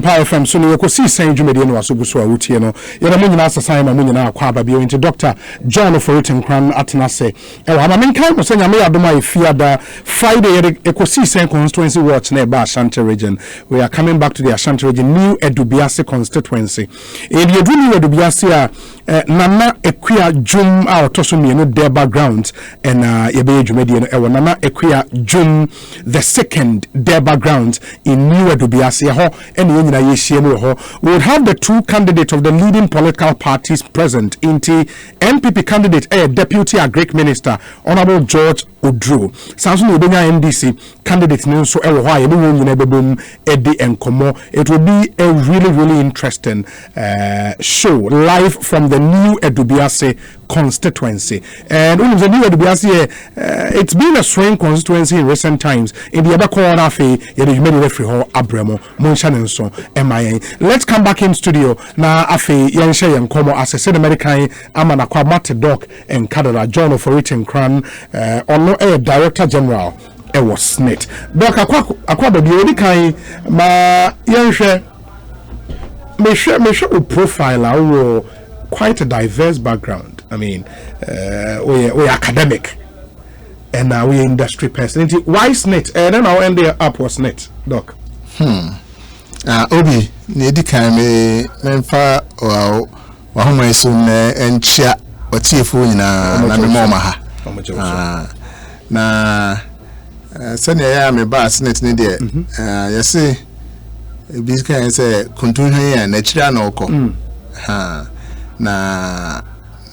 Power from Sunu Ekosiisen dwumadi no asoguso a wotie no yɛna mo nyina asesan ma mo nyina akwa ababio nti Dr. John Ofori Tenkorang atenase ewa ma menkan mo senya me yadom a fiada Friday Ekosiisen constituency watch na eba Ashanti region. We are coming back to the Ashanti region, new Edubiase constituency. And you do new Edubiase Nana Equia Jum a otoso mienu their background and yebe dwumadi no ewa Nana Equia Jum the second their background in new Edubiase ho and we would have the two candidates of the leading political parties present in the NPP candidate, Deputy Agric Minister, Honorable George Odro. Samson Ubenya NDC candidate so it will be a really interesting show live from the new Edubiase constituency. And when the new Edubiase, it's been a swing constituency in recent times. In the other corner, let's come back in studio na afi yenshe yenkomo asese the American amana kwa Mate Doc and Canada John Ofori Tenkorang ono Director General was Ssnit. Doc akwa do odi kan ma yenshe me share profile our quite a diverse background. I mean we academic and we industry person. Why Ssnit? And then I'll end up was Ssnit, Doc. Obi nedi kan me memfa wa homa iso na enchia otiefo nyina na me moma ha na sene ya me ba Ssnit ne de yesi ebi kan se kontunhwe ya na chira na okọ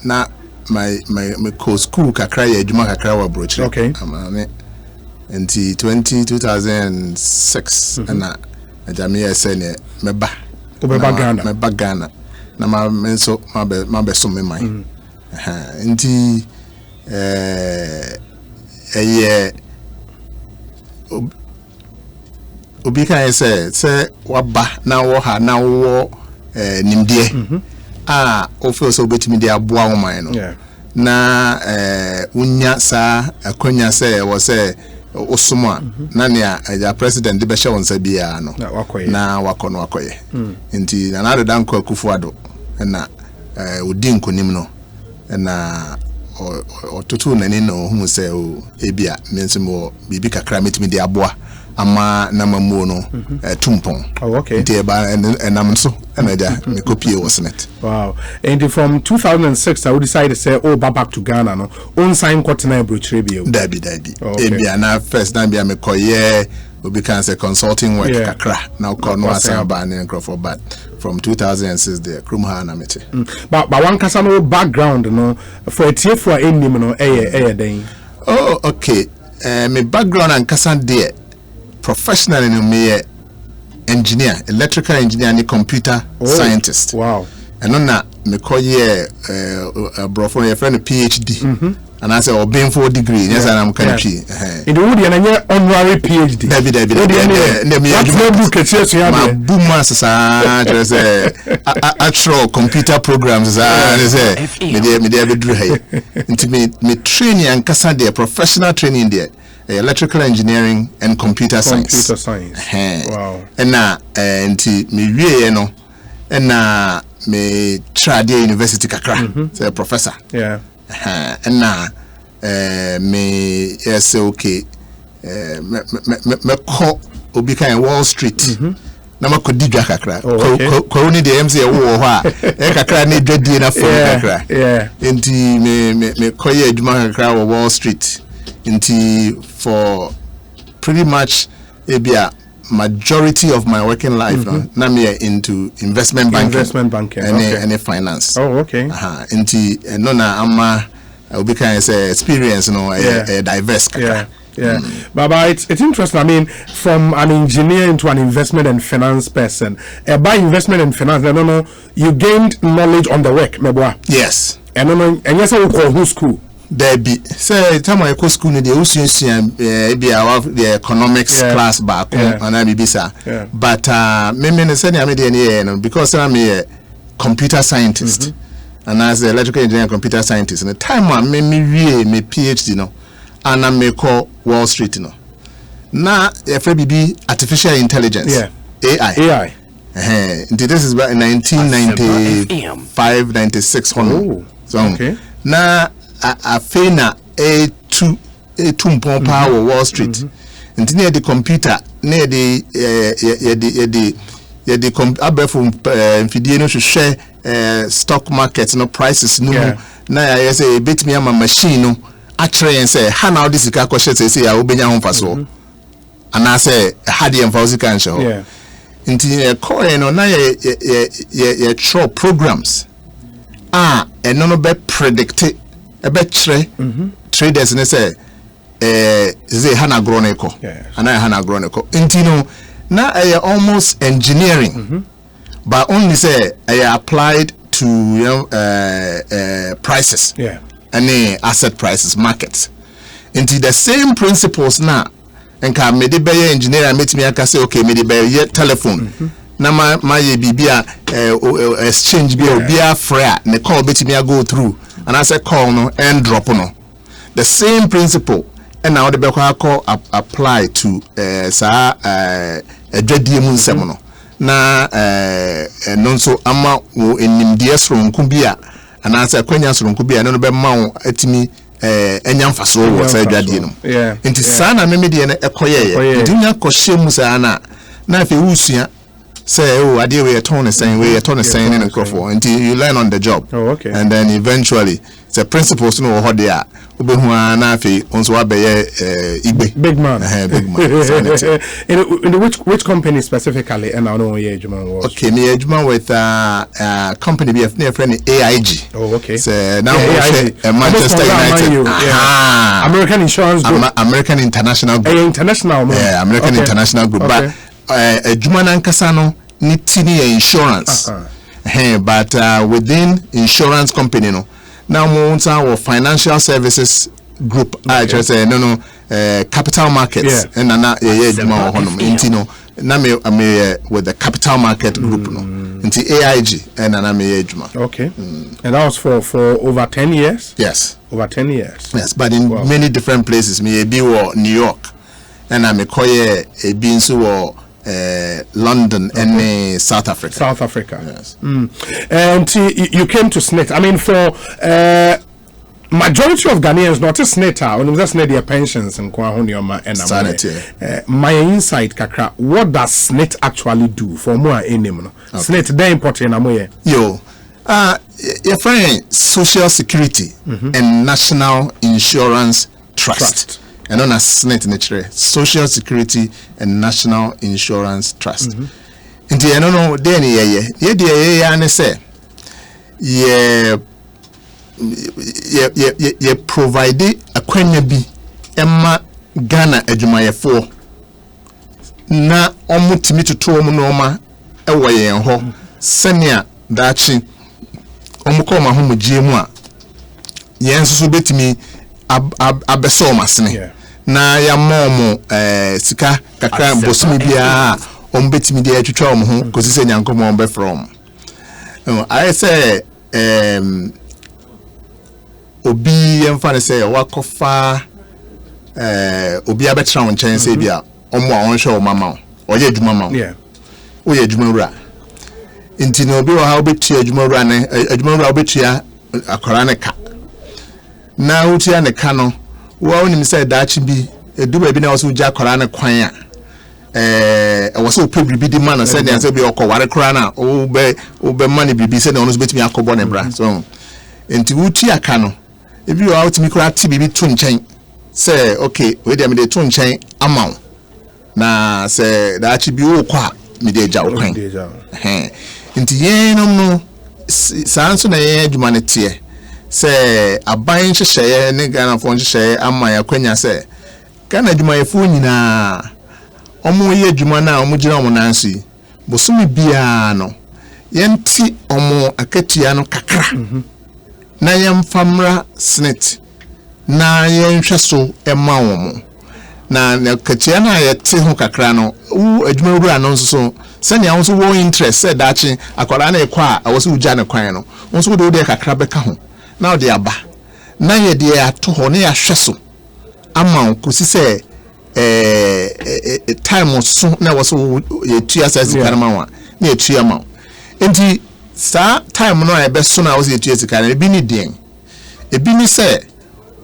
na my co school kakra ya adwuma kakra wa brochire okay amane nti 2006 na Jamia sene meba Ghana na ma menso ma be so me man nti obi kan say waba na wo ha na wo nimdie o feel so betimi dia boa wo man no na unya sa akonya say wo say osuma na ne a president de be hye wonsa bia no na wakono wakoye nti na na da nko akufuado na odi nkonim no na otutu nani no hu se o ebia mensimo bibi kakra metimi de aboa ama na mamuo no tumpon okay nti eba enam so na ja me copy was Ssnit. Wow. And from 2006 I would decide to say back to Ghana no on sign continent brochure bio dabi ebia na first time bia me koye obi kan say consulting work kakra na ko no asan ba ne crofo but from 2006 there krumha na mete but one kasa no background no for tie for enim no den okay me background and kasa there professionally no me engineer, electrical engineer and computer scientist. Wow. And on that me call ye bro for your friend a PhD. And I say obtain 4 degree. Yes, and I'm country. In the wood and honorary PhD. David. My boom masters actual computer programs me training and kasa there professional training there. Electrical engineering and computer science. Wow. And na enti me wie no and na me trade university kakra say professor. Yeah. And na me yes okay me ko obi kan Wall Street. Na makodi dwa kakra. Ko ni the MC wo ho a kakra ni dwadie na fo kakra. Yeah. Enti me koye adwuma kakra wo Wall Street. For pretty much majority of my working life na me into investment banking and finance. Oh okay. Inti no na ama we can say experience no diverse kakra. Yeah. Baba, it's interesting. I mean, from an engineer into an investment and finance person. By investment and finance, I don't know, you gained knowledge on the work, mebwa. Yes. And yes, I will call who school. There be say time I go school the be our the economics class back and I be sir. But me say I mean because I'm a computer scientist and as an electrical engineer and computer scientist and the time I me PhD no and I me call Wall Street no. Na FBB artificial intelligence AI This is back in 1995, 96. So na a fena A2 power Wall Street. And near the computer, near the Fidino to share stock markets, no prices, no. Now I say, bit me on my machine, no. I try and say, how now this is a question, say, I will be home for so. And I say, how do you enforce can show? Into a coin or now, your show programs. And none of bet predicted a bet traders and say, they hana groneko and I hana groneko intino now I almost engineering but only say I applied to prices and asset prices markets into the same principles now and can me be engineer meet me I can say okay me be telephone na my bibia exchange be a free ne call bit me go through and I say call no and drop no the same principle. And now the Beko apply to a Jedium Semono. Na non so ama in Dias from Kubia, and answer Quenas from Kubia, and no Mount etimi Enyam Faso was a Jadino. Into Sana Mimidian Ecoye, Dunia Koshimusana, Nafi Usia. Say, oh, I deal with a tone saying, we a tone saying in a crofo until you learn on the job. And then eventually, the principles to know what they are. Big man. In which company specifically? And I know was. Okay, me with company be a friend AIG. So now Manchester United. American Insurance Group. American International Group. International. Yeah, American International Group. But Jumanan Kasano Nitini insurance. But within insurance company no. Now we our financial services group. I just say no capital markets and na Juma honum intino na me with the capital market group no into AIG and na me Juma. And that was for over 10 years. Yes, over 10 years. Yes, but in many different places. Me be New York and I me koye be in London and South Africa. Yes. And you came to Ssnit. I mean, for majority of Ghanaians, not Ssnit, when we just need their pensions and my insight, Kakra, what does Ssnit actually do for more enemy? Ssnit, they important. Your friend, Social Security and National Insurance Trust. And on a Ssnit nature, Social Security and National Insurance Trust. And I don't know, then and say, ye provide a quenya bi Emma Ghana Ejumaya 4 na omutimi tutu omunoma ewo yen ho senia dachi omukoma ho mugiemu a yen susu betimi abeso masene na ya momo sika kakra bosumi bia ombetimi de atwetwa om ho kosise nyankomo ombe from I say obi emfa say wakofa obi abetra won chen say bia omo a won hwe o mama oye adwuma ma oye adwuma wura inti no obi wo ha obetua adwuma wura ne adwuma wura obetua akora ne ka na utia ne ka no wo onim say daachi bi eduba bi na wo so uja akora ne kwan a wo so pebri bi di man say ne say bi okoware kora na wo be man bibi say na ono so betimi akobo ne bra so inti utia ka no ebi wo out mi kora ti bibi to nchen say okay we dey me dey to nchen amaw na say daachi bi wo kwa mi dey ja wo kwan inti yen no sanso na yen adwuma ne tie say aban hyehyeye ne Ghana fo hyehyeye ama ya kwanya say Ghana adwuma yefo nyina omo ye adwuma na omo gina omo nansi bosumi bia no yenti omo akatua no kakra na yemfamra Ssnit na yenhweso ema omo na akatua na yete ho kakra no adwuma wura no nso sani awon so wo interest say dachi akwara na ekwa awoso uja ne kwan no nso do de kakra beka ho na de aba na ye de ato ho na ya hweso ama kosi say time so na wo so ye tua sai sikarama wa na etua ma enti sa time no e be so na wo se etua sika na ebi ni den ebi ni say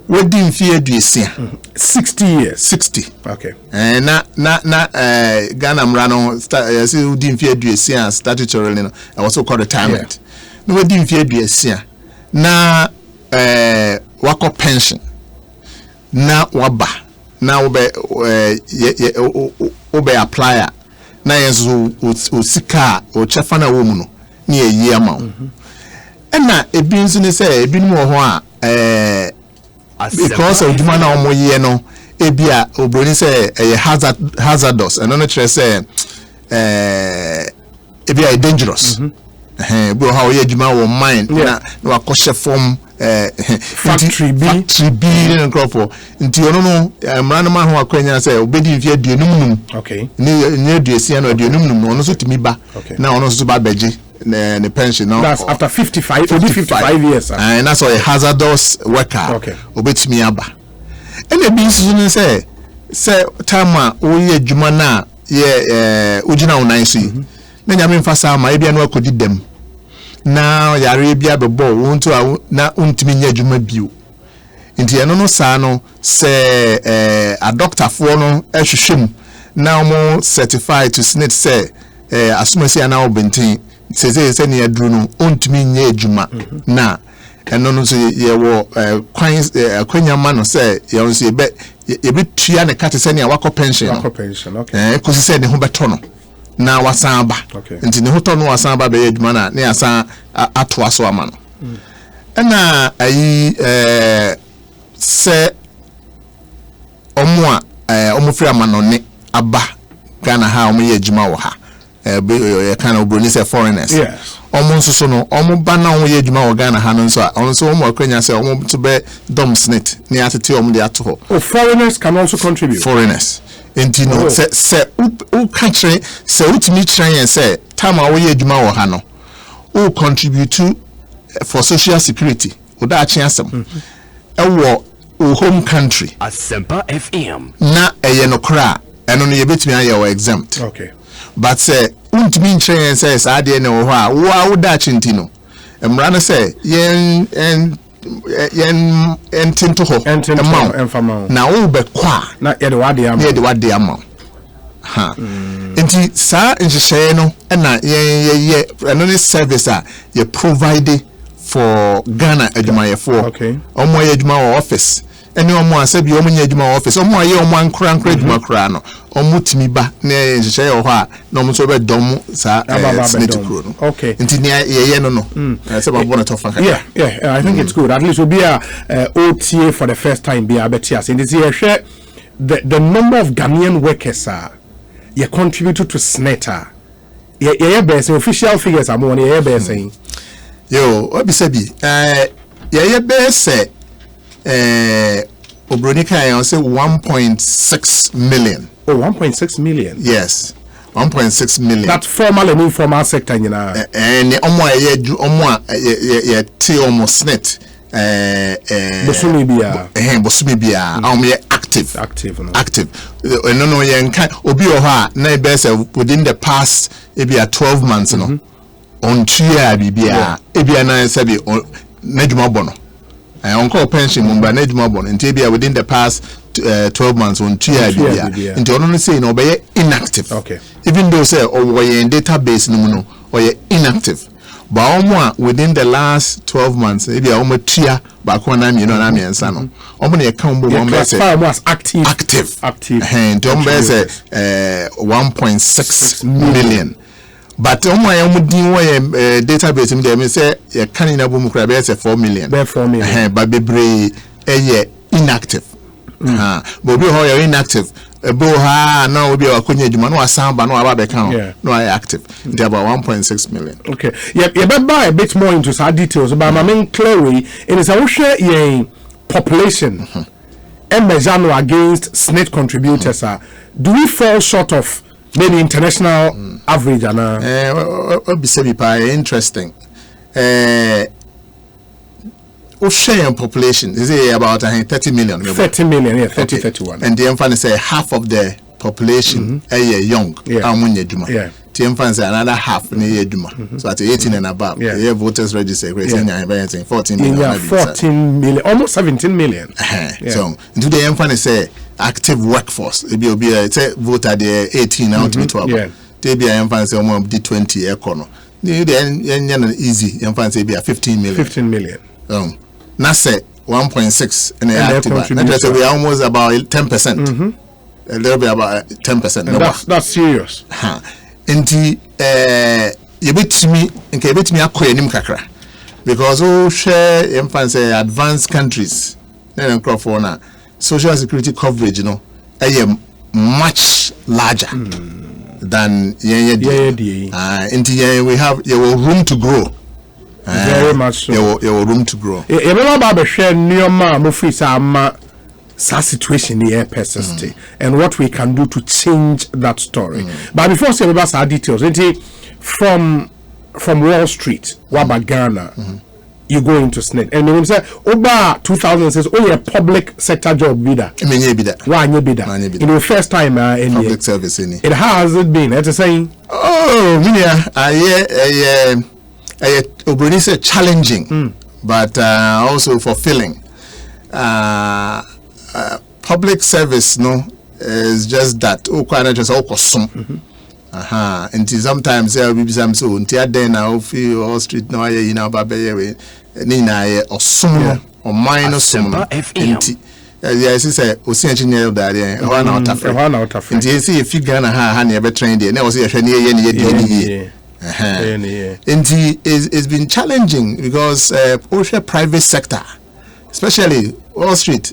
wodi mfie aduesia 60 years 60 okay na Ghana mra no say wodi mfie aduesia statutory no I was so called retirement no wodi mfie aduesia na wako pension na waba na obe apply na yenso osika o chefa na wo mu no na eyi ama na ebi nso ne say ebi no ho a because of demand na omoye no ebi a obroni say hazardous and no chere say ebi a dangerous bo how ye djuma wo mind na wakoshe form factory B in crop nti ono no mra no ma ho akwanya say obedi mfie aduonum okay ni aduesia no aduonum no ono so timi ba na ono so ba beji the pension now that's after 55 years and that's a hazardous worker okay obetimi aba and e bi nso say time a wo ye adwuma na ye ugina wonan so yi na nyame mfasa ma e bia no akodi dem na yare bia bebo wo nto na untimi nya adwuma bio nti eno no saa no say a doctor for no ehwehwem na mo certified to Ssnit say asumasi ana obenten say ne aduru no ontumi nya adwuma na eno no so ye wo kwanya ma no say ye so ye betua ne kate say ne wako pension okay kosi say ne ho beto no na wasan ba nti ne ho to no wasan ba be adwuma na ne asan ato aso ama no na ayi say omo free ama no ne aba Ghana ha omo ye adwuma wo ha kind of Brunei say foreigners. Yes. Almost so no, almost banana on ye Juma or Ghana Hanon so also more Kenya say almost to be Ssnit near to the ato. Oh, foreigners can also contribute. Foreigners. And you know, say country say to me try and say time away Juma or Hano. Who contribute to for social security. Would that chance them? A war home country. Asempa FM. Na a yenokra and only a bit me I exempt. Okay. But say untimi nchen says ade na wo ha wo woda chintino emra say yen tinto ho emma na wo be kwa na ye de wade ama ha enti sa nhihye no na ye another service a ye provide for Ghana adwumayefo okay omo ye adwuma office eni omo asabi omo nya adwuma office omo aye omo ankra adwuma kra no omo timi ba na nhihye ho a na omo so be dom sa Ssnit kro no okay nti ne ye no say babo na tofa yeah I think it's good at least we'll be a OTA for the first time be abetias in this year share the number of Ghanaian workers you contributed to Ssnit yeah best official figures are more yeah best saying yo obisabi yeah best Obronika I say 1.6 million. Oh, 1.6 million. Yes, 1.6 million. That's formal and informal sector, you know. And te almost Ssnit. Bosumibia. Active. No, obi oha na best within the past maybe 12 months no. On chia bibia ebia na sabi neduma bono. On pension mumba neduma bono ntibia within the past 12 months on chia bibia nti ono say no be inactive. Okay. Even though say we in database no or inactive. But within the last 12 months ebia omo tia ba ko na mi no na mi ensa no. Omo na account bo omo say active. And omo say 1.6 million. But database me say you can na boom kra be say 4 million. But bebre inactive. But be how you inactive. Bo ha na obi akonya adwuma no asamba no aba be kan no I active. They about 1.6 million. Okay. You buy a bit more into some details but my main clearly it is a share a population and measure against Ssnit contributors do we fall short of maybe international average interesting. Ocean population is about 30 million. 30 million, yeah, 31. And the emphasis say half of the population are young. Yeah. TM fans another half near Duma. So at 18 and above, the voters register, 14 million. 14 million, almost 17 million. So, into the M say active workforce. It be a voter there 18 now to 12. They be a M fans on the 20 econo. The easy M fans say be a 15 million. 15 million. Nasa 1.6 and active. We are almost about 10%. A little bit about 10%. That's serious. Inti you bet me nke bet me akoye nim kakra because we share infants advanced countries na nkrofo na social security coverage much larger than inti we have your room to grow very much so your room to grow e be ba be share nioma mo free sama situation here persist and what we can do to change that story. But before say about our details, from Wall Street, Waba Ghana, you go into Ssnit, and when say over 2000 says, oh, a public sector job bidder. Why you bidder? In the first time in public service, it has it been? It's saying, oh, I challenging, but also fulfilling. Public service is just that just and sometimes there will be some so until then I feel all street no you know babe nina or some or minus some yes say engineer that one out of and you see if you Ghana ha never trained there now say and it's been challenging because private sector especially Wall Street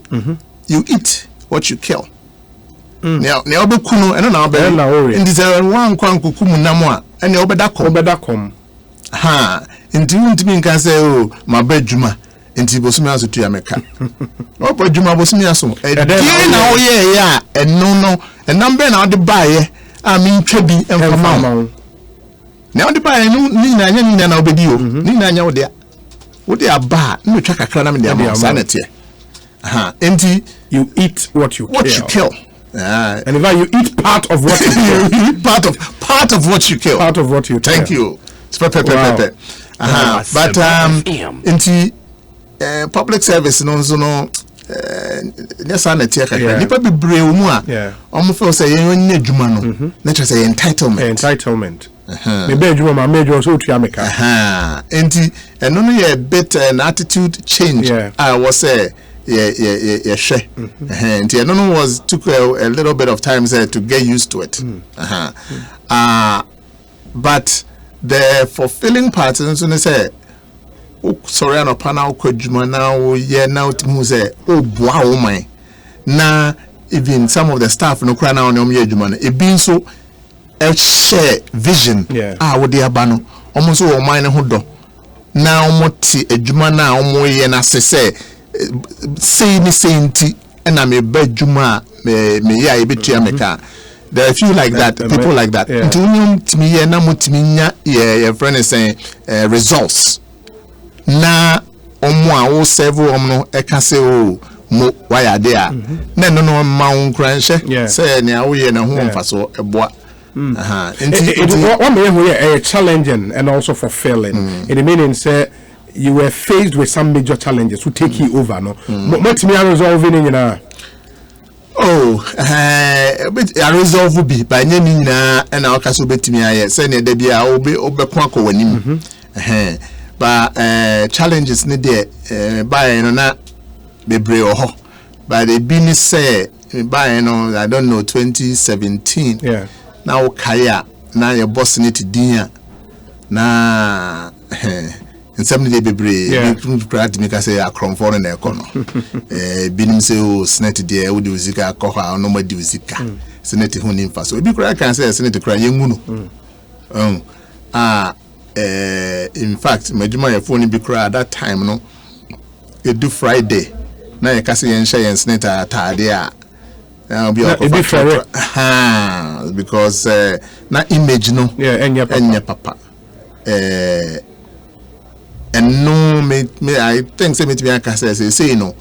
you eat what you kill. Now kuno eno na obe ndi se wan kwan kukumu namwa ene obeda ha ntimi nkan se o mabadwuma nti bosumi aso tu ameka obadwuma bosumi aso e na oye ya eno no enambe na ode baaye a mi ntwa bi enfama na ode baaye ni na anya ni na obedi o ni na anya ode aba no twa kakra na me de am sanity and you eat what you kill. And if you eat part of what you kill. You eat part of what you kill. Part of what you Thank kill. you. But into public service no sanity nipa be brave mu a feel say yen adwuma no na try say entitlement maybe adwuma ma major so tu ameka enti eno no ye bit an attitude change I was say share and I don't know was took a little bit of time to get used to it but the fulfilling part is when they say sorry no panel kwadwuma now yeah now to say oh wow my na even some of the staff no cry now on your adwuma e bin so a share vision wo dey aba no almost o man ho do na omoti adwuma na omo ye na se say ni senti and I'm a bedjuma me ya ebetua meka. There are a few like that, people like that. To me na mutiminya your friend is saying results na omo a wo serve omno e ka say o mo why are there na no ma unkranhye say na wo ye na ho mfaso eboa one way we challenging and also fulfilling in the meaning say you were faced with some major challenges to take you over, no? What me resolving in but I resolve be by any na and our castle bet me I send a debia obe quaco when but challenges need there by na be brave by the business say by I don't know 2017 now kaya na your boss need to dinner na and somebody be brave practice make say akron for na ekono binim say o Ssnit there wo de uzika akọ no ma de uzika Ssnit hu ni mfa so bi kura kan say Ssnit kura yengu no in fact majuma your phone bi kura at that time no e do Friday na ye kase yen share yen Ssnit atade a now be because na image no enya papa and no me I think say me to be aka say no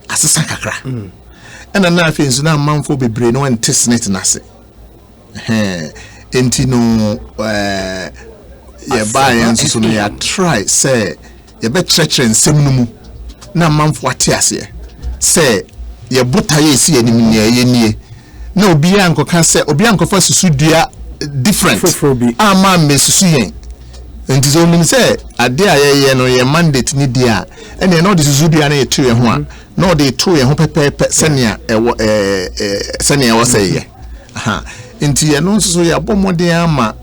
asesa kakra and na afin so na manfo bebre no ente Ssnit na se enti no ye buy enso so no ya try say ye be chrekre nsem no mu na manfo ate ase say ye buta ye si anim ne ye nie na obi ankoka say obi ankofa susudua different ama me susu yen enti so nim say ade a ye no ye mandate ni dia ene no de susudua na ye to ye ho a no de to ye ho pepepe senia senia wo say ye aha enti ye no so ya bomode ama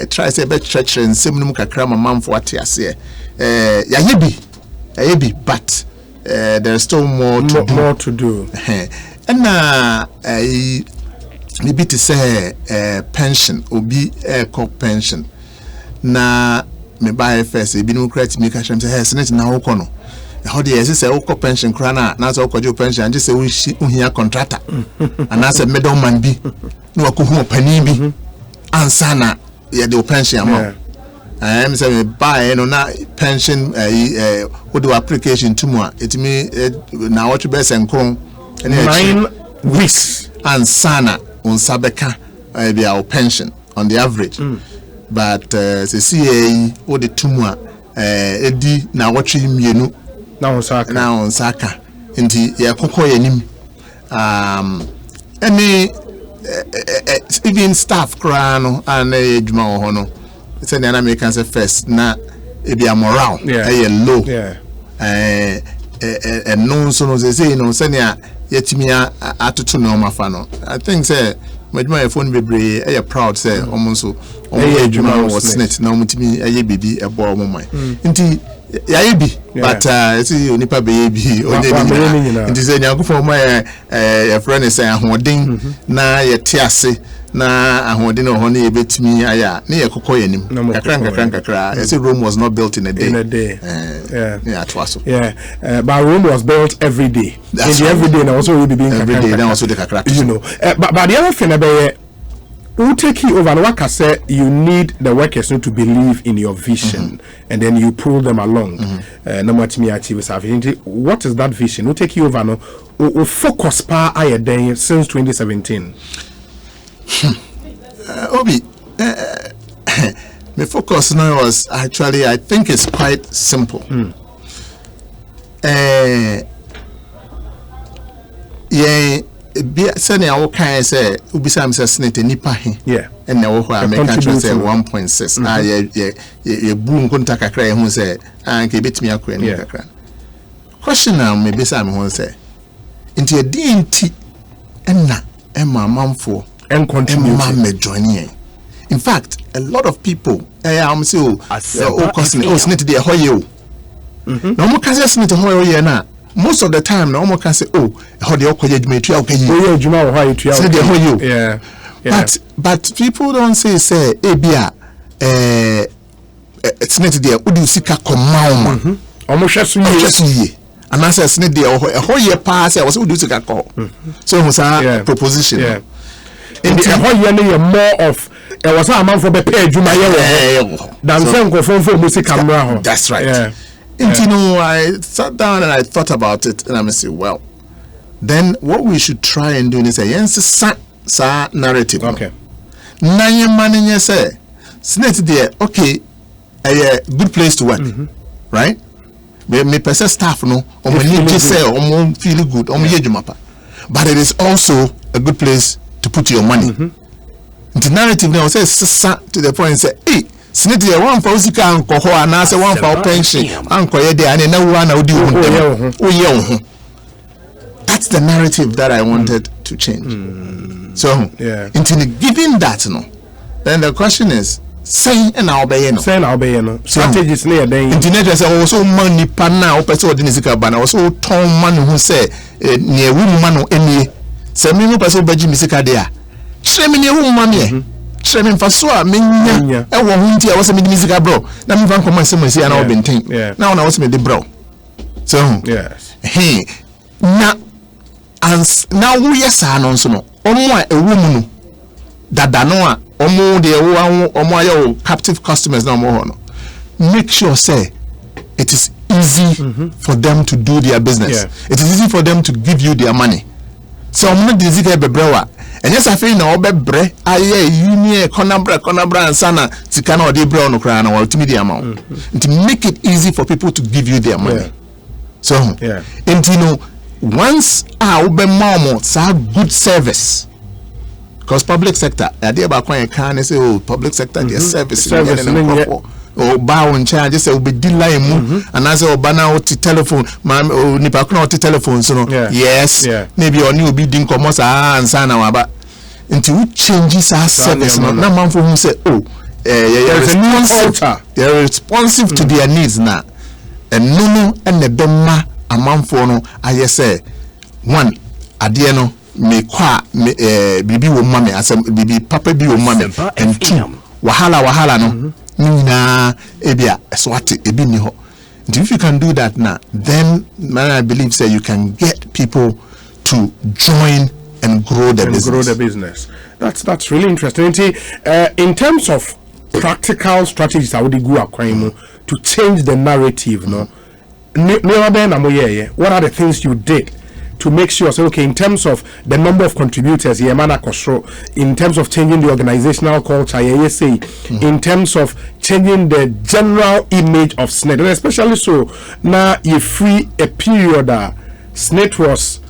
try say be chrekre nsem no mu kakra ma manfo ate ase ya yebi but there's still more to do and maybe to say pension obi pension na me buy first e bi no credit me cash am say Ssnit na wo kono how dey say wo pension kra na say wo pension and say wo hia contractor and na say middleman bi no wa ko hu pani bi ansa na ye the pension amount I say me buy no na pension what do application to mo etimi na what be senkron 9 weeks and sana on sabeka be our pension on the average but say see what the tumu edi na what mienu na on saka nti ye kokko yanim any even staff kra no and edwuma ho no say na American say first na e be moral low no so no say no say na yetimi atoto no mafa no I think say madwuma your phone bebre e proud say omonso edwuma was Ssnit na omutimi eye bibi ebo omomai nti ya bi but see onipa be bi onye nti say nyankofo mo your friend say ahoden na yete ase na ahoden no ho na yebetimi aya na yekokọ yanim kakra I say Rome was not built in a day but Rome was built every day. And every day now also will be being every day now also the kakra, you know but the other thing about who take you over and what I say you need the workers to believe in your vision and then you pull them along no matter me achieve what is that vision who take you over no focus pa aye day since 2017 Obi my focus now was actually I think it's quite simple be sending our kind say ubisa say Ssnit nipa he and now American say 1.6 ah ye boom konta kakra ye hu say anke betimi akwa ni kakra question now me be say me hu say nti edi enna mamamfo and continue to join in. In fact, a lot of people I'm say Ssnit dey hoye no mo can say Ssnit hoye na most of the time no mo can say how dey okoye adwuma tu okoye adwuma ho tu say dey hoye but people don't say ebia Ssnit dey udi sika komma omo hweso ye and I say Ssnit dey hoye pa say udi sika ko so who say proposition in the hoye more of was a man for be pay adwuma ye than for music camera. That's right. And you know, I sat down and I thought about it and I say, well, then what we should try and do is a narrative. Okay. Na ye man say Ssnit there okay a good place to work. Right? Me person staff no o mo need to say o mo feel good o mo ye dwuma pa. But it is also a good place to put your money. The narrative now says to the point say hey Ssnit there one for usika anko ho ana say one for pension anko ye there and na wo na odi wo that's the narrative that I wanted to change. So into giving that no then the question is say na obey no strategies na den internet say so money pa na o person odi nisika ba na so ton man who say ne ewu man no enie say me no person baji misika there Shremi ne wo mame Shremi mfaso a menya e wo hu ntia wo se me di music bro na me van command sem se na wo benten na wo se me di bro so hey na wo yesa no nso no omo a ewo mu no dada no a omo de wo omo ayo captive customers na omo ho no make sure say it is easy for them to do their business it is easy for them to give you their money so omo de zika bebrewa and yes, I feel no bre aye union conabra and sana tikana or de brown or crown or ultimate amount to make it easy for people to give you their money. So and you know once I be more so good service. Because public sector, I did about quite can say, oh, public sector, their service, or bow and charges, will be delay and as a banana telephone, ma'am, or nipakno telephone, so yes, maybe your new bidding commerce and sana, but until changes our service, no man for whom say, oh, they're responsive to their needs now, and no, and the bema a man for no, I say, one, adiano. Me kwa bibi wo mame asem bibi papa bi wo mame and two wahala no na ebia swati ebi ni ho. If you can do that now, then man, I believe say you can get people to join and grow the business. That's really interesting. In terms of practical strategies I would go akwaimu to change the narrative, no what are the things you did to make sure, so okay, in terms of the number of contributors, in terms of changing the organizational culture, in terms of changing the general image of Ssnit, and especially so now you free a period that Ssnit was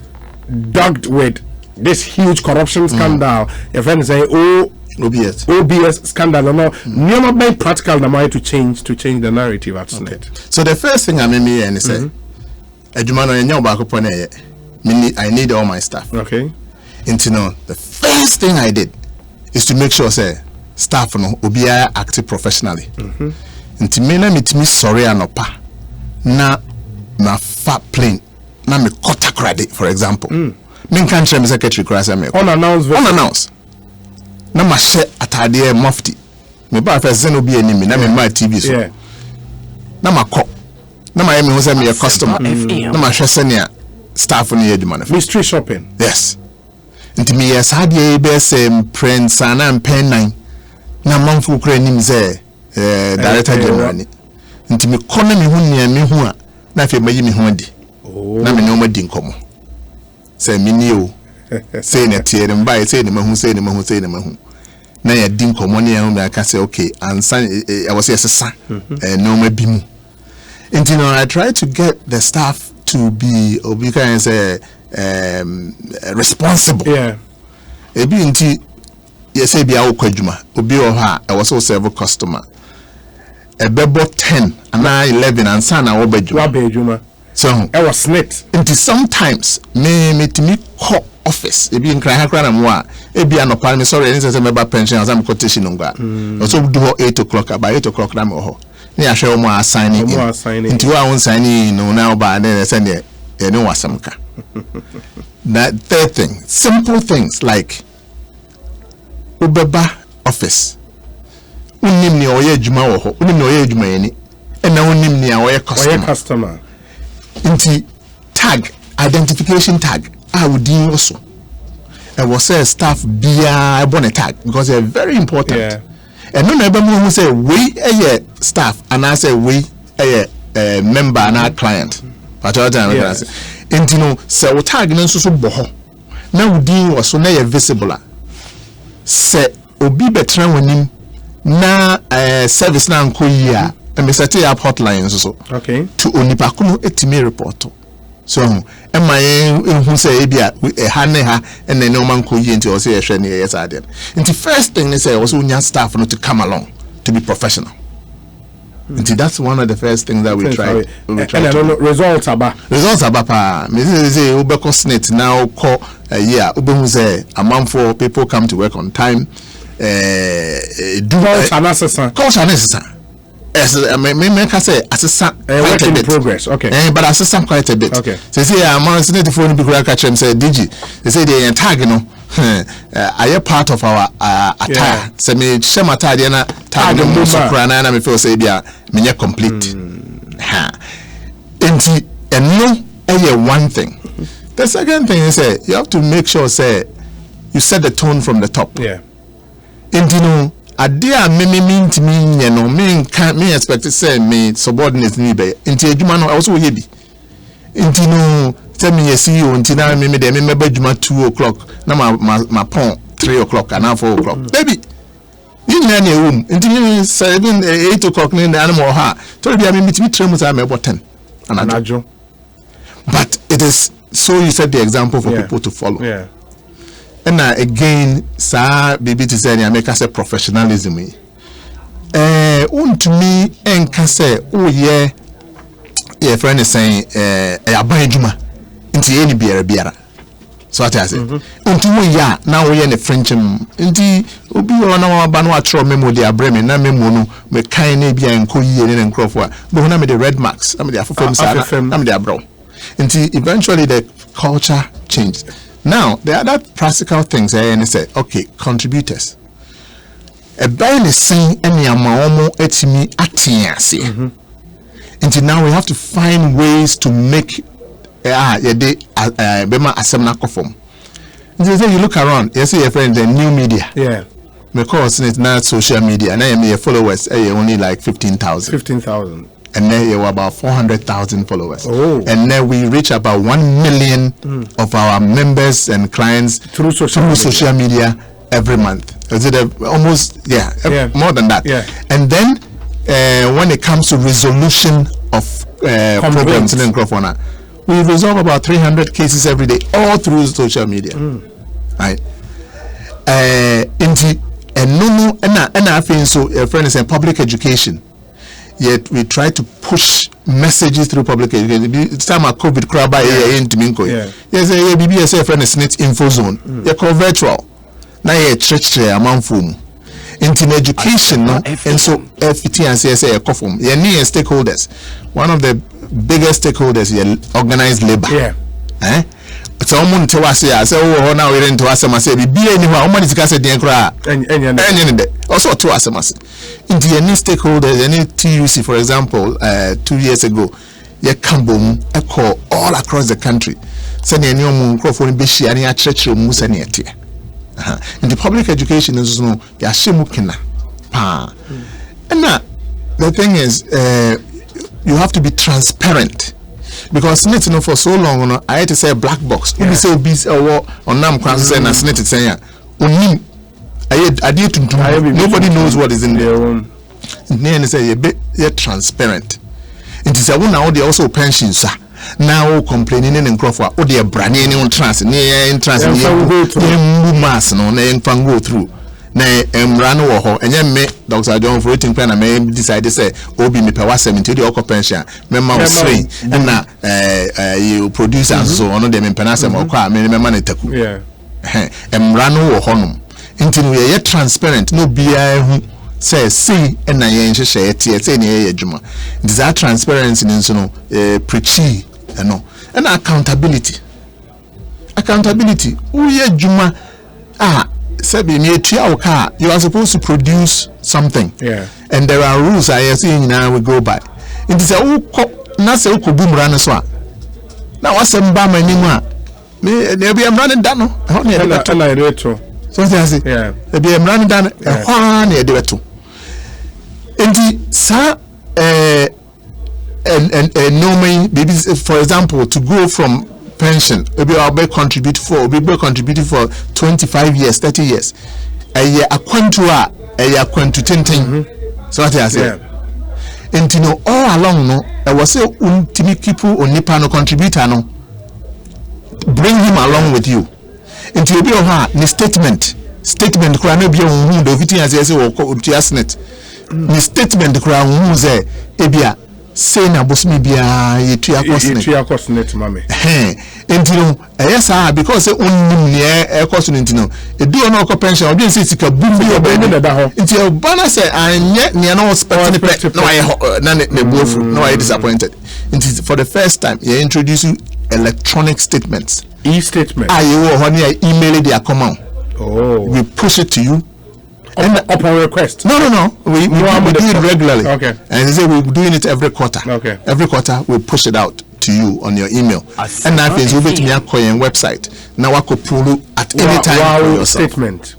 dogged with this huge corruption scandal. Your friends say, oh, OBS scandal, no, never by practical to change the narrative at Ssnit. So the first thing I mean and say, I need all my staff. Okay. And to know the first thing I did is to make sure say staff no obia active professionally. And to me sorry anopa na fat plane na me kota credit for example. Me can share me secretary class me unannounced. Na ma share atade mufti. Me ba first no be enemy na me my TV so. Na ma ko. Na ma me say me a customer. Na ma share senior staff on the mystery shopping. Yes. Into me, yes, had ye best prince and pen 9. Now, Manfu Cranim say, Director General. Into me, corner me who near me who are nothing by me hondi. Now, me no more dinkomo. Say me new, saying a tear and by saying the man who say the man who say the man who. Now, a dinko money, I can say, okay, and son, I was yes, a son, and no more bimu. And you know, I try to get the staff to be can say responsible. Ebi nti yese bia okwadwuma obi o ha I was also serve customer ebebo 10 and 11 and sana obadwuma so I was Ssnit nti sometimes me call office ebi nkran hakra na mo a ebi anopa me sorry any say meba pension as am quotation ngwa also do 8 o'clock about 8 o'clock na me ho ni ahwe mo assigning nti wa won signing no na oba na say ne no wasamka. That third thing, simple things like ubeba office unim ni oye adwuma wo ho unim ni oye adwuma yani na unim ni oye customer nti tag identification tag awudi also I was say staff bia ebon tag because they're very important. And no never who say we staff and I say we member and our client. But all time and you know say we tag no so boho na wudi was so na visible say obi betra wanim na service na nko yi a me set up hotline so okay to onipa kuno etime report so am I who say bia ha ne ha and no man ko yi nti o say ehwe ne yes ade nti first thing they say also unya staff no to come along to be professional. And that's one of the first things that we try. Results about pa. Me say ubeko Ssnit now call yeah ubehu say a month for people come to work on time. Do necessary. As me can say assistant work in progress. Okay. But assistant quite a bit. Okay. So say I'm on Ssnit phone because catch them say DG. They say they tag no. Are part of our attire. So me share attire na tag no so krana na me feel say bia me complete. And no one thing. The second thing is say you have to make sure say you set the tone from the top. Yeah. And you know adia me you know me expect to say me subordinates ni be. Inti adwuma no also ye bi. Inti no tell me CEO until now me dey me bedjuma 2 o'clock na ma pon 3 o'clock and now 4 o'clock baby you na na room until 7 8 o'clock in the animal ha to be me meet me 3 months am about 10 anajo but it is so you set the example for people to follow and again sa baby to say na make us say professionalism to me enka say oh yeah friend is saying aban adwuma nti ye ni biara so what I say unto we ya now we in the French nti obi wona wa ba no atro memo de abreme na memo no me kan na bia enko yie ne nkrofo a bo na me the red marks na me the afofem sa na me the abro nti eventually the culture changed. Now the other practical things I say okay contributors a buy the same any amaomo etimi atiase until now we have to find ways to make bema asemna kofom. You look around, you see your friends in new media. Yeah. Because it's not social media. And then your followers only like 15,000. 15,000. And then you have about 400,000 followers. Oh. And then we reach about 1 million of our members and clients through social media every month. Is it almost more than that? Yeah. And then when it comes to resolution of problems in Nkrofona, we resolve about 300 cases every day, all through social media. Right? And I think so. A friend is in public education. Yet we try to push messages through public education. It's time of COVID crab in Timinko. Yes, a BBS friend is Ssnit info zone. You call virtual. Now you church among foom. In education, and so FT and CSA COFOM. You need stakeholders. One of the biggest stakeholders here, organized labor. Yeah. Someone to us here say, oh, now we're into us. I say, be anywhere. How many guys say, also to us. In the any stakeholders, any TUC, for example, 2 years ago, you come boom, echo all across the country. Send any microphone, be she any church or musaniati. In the public education is no, yashimukina. And now the thing is, you have to be transparent. Because Ssnit, for so long, I had to say black box. When you say obese or on Nam Kwanzaa and Ssnit, it's saying, nobody knows what is in there. And then they say, you're transparent. It is a one now, they also pensions. Now complaining and Crawford, oh, they're branding on trans, near entrance, mass, no, name can go through. Nay, run over, and then me, Dr. John for eating plan, I may decide to say, oh, be me per 70 the occupation, member of three, and now you produce and so on them in Panasam or car, money taku. Yeah, and run over honum until we are yet transparent, no beer say, see, and I ain't share tears any juma. These are transparency in so preachy, and accountability. Accountability, oh, yeah, juma, you are supposed to produce something. Yeah. And there are rules I see now we go by. It is a boom run as well. Now what's a bam anymore? Maybe I'm running down. So I say, yeah. Maybe I'm running down a near the two. And sir, and maybe for example, to go from pension, maybe I'll be contributing for 25 years, 30 years. A year a quantua, a year quantutenting. So what I say. And you know, all along, no, I was say ultimate people on Nipano contributor, no. Bring him along with you. Into your bill, statement, crown be on the VT as I say, or Ssnit. The statement crown who's a ebia. Say na boss me bia ye tua Ssnit mame entino yes because say onnim ne Ssnit no e do no pension odin say sika bum bi obani na da ho enti bana say anye ne na expect no I na ne bofu no I disappointed enti for the first time you introduce you electronic statements e-statement you ho ne email they come on we push it to you. And upon request. No. We do it regularly. Okay. And they say we're doing it every quarter. Okay. Every quarter we push it out to you on your email. And that means we'll be to your website. Now I could pull at any time for yourself. Statement.